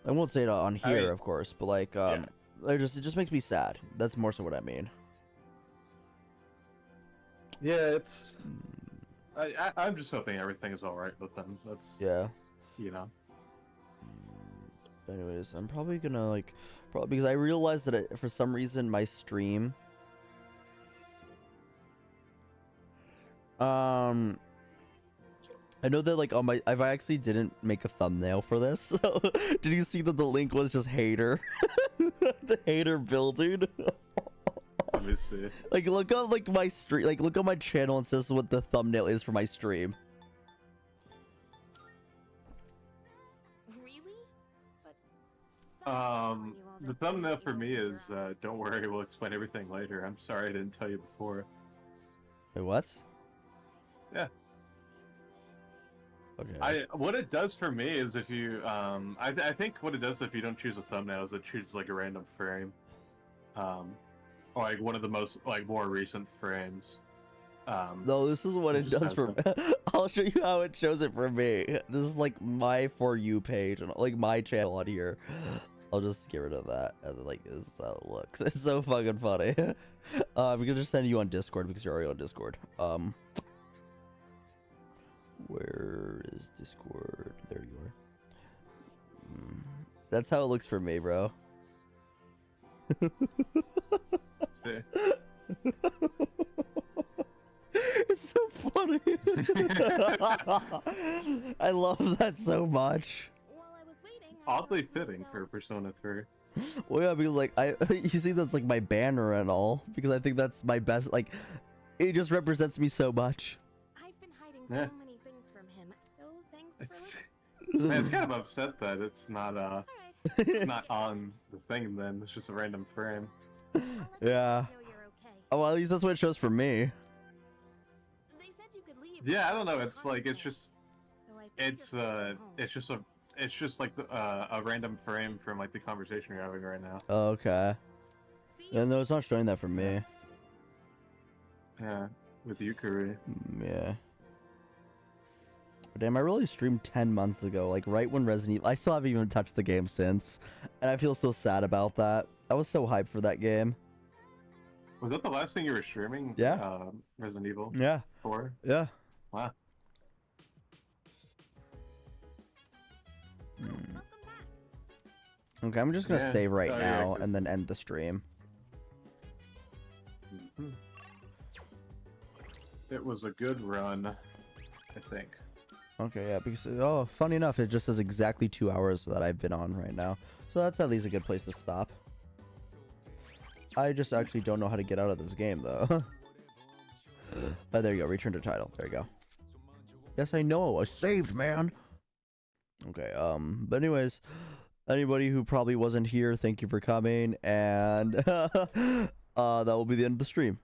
I won't say it on here, mean, of course, but like, it just makes me sad. That's more so what I mean. Yeah, it's. I'm just hoping everything is all right with them. That's. Yeah. You know. Anyways, I'm probably gonna like, because I realized that for some reason my stream. I know that like on my, I actually didn't make a thumbnail for this. So did you see that the link was just hater, the hater building? Let me see. Like look on like my stream, like look on my channel and says what the thumbnail is for my stream. Really? But the thumbnail for me is don't worry, we'll explain everything later. I'm sorry I didn't tell you before. Wait, what? Yeah. Okay. What it does for me is if you I think what it does if you don't choose a thumbnail is it chooses like a random frame, or like one of the most like more recent frames. No, this is what it does for me. I'll show you how it shows it for me. This is like my For You page and like my channel on here. I'll just get rid of that, and then, like, this is how it looks. It's so fucking funny. I'm gonna just send you on Discord because you're already on Discord. Where is Discord? There you are. That's how it looks for me, bro. It's so funny. I love that so much. Oddly fitting for Persona 3. Well, yeah, because like you see that's like my banner and all, because I think that's my best. Like, it just represents me so much. I've been hiding Yeah. so many things from him. So thanks It's, for man, it's kind of upset that it's not it's not on the thing. Then it's just a random frame. Yeah. Oh, well, at least that's what it shows for me. Yeah, I don't know. It's like it's just it's just like a random frame from like the conversation you're having right now. Oh, okay. Yeah, no, it's not showing that for me. Yeah, with Yukari. Yeah. Damn, I really streamed 10 months ago, like right when Resident Evil. I still haven't even touched the game since, and I feel so sad about that. I was so hyped for that game. Was that the last thing you were streaming? Yeah. Resident Evil. Yeah. 4. Yeah. Wow. Okay, I'm just gonna Yeah. save right Oh, yeah, now 'cause- and then end the stream. It was a good run, I think. Okay, yeah, because oh, funny enough, it just says exactly 2 hours that I've been on right now, so that's at least a good place to stop. I just actually don't know how to get out of this game though. Oh, there you go. Return to title. There you go. Yes, I know. I saved, man. Okay. But anyways, anybody who probably wasn't here, thank you for coming, and that will be the end of the stream.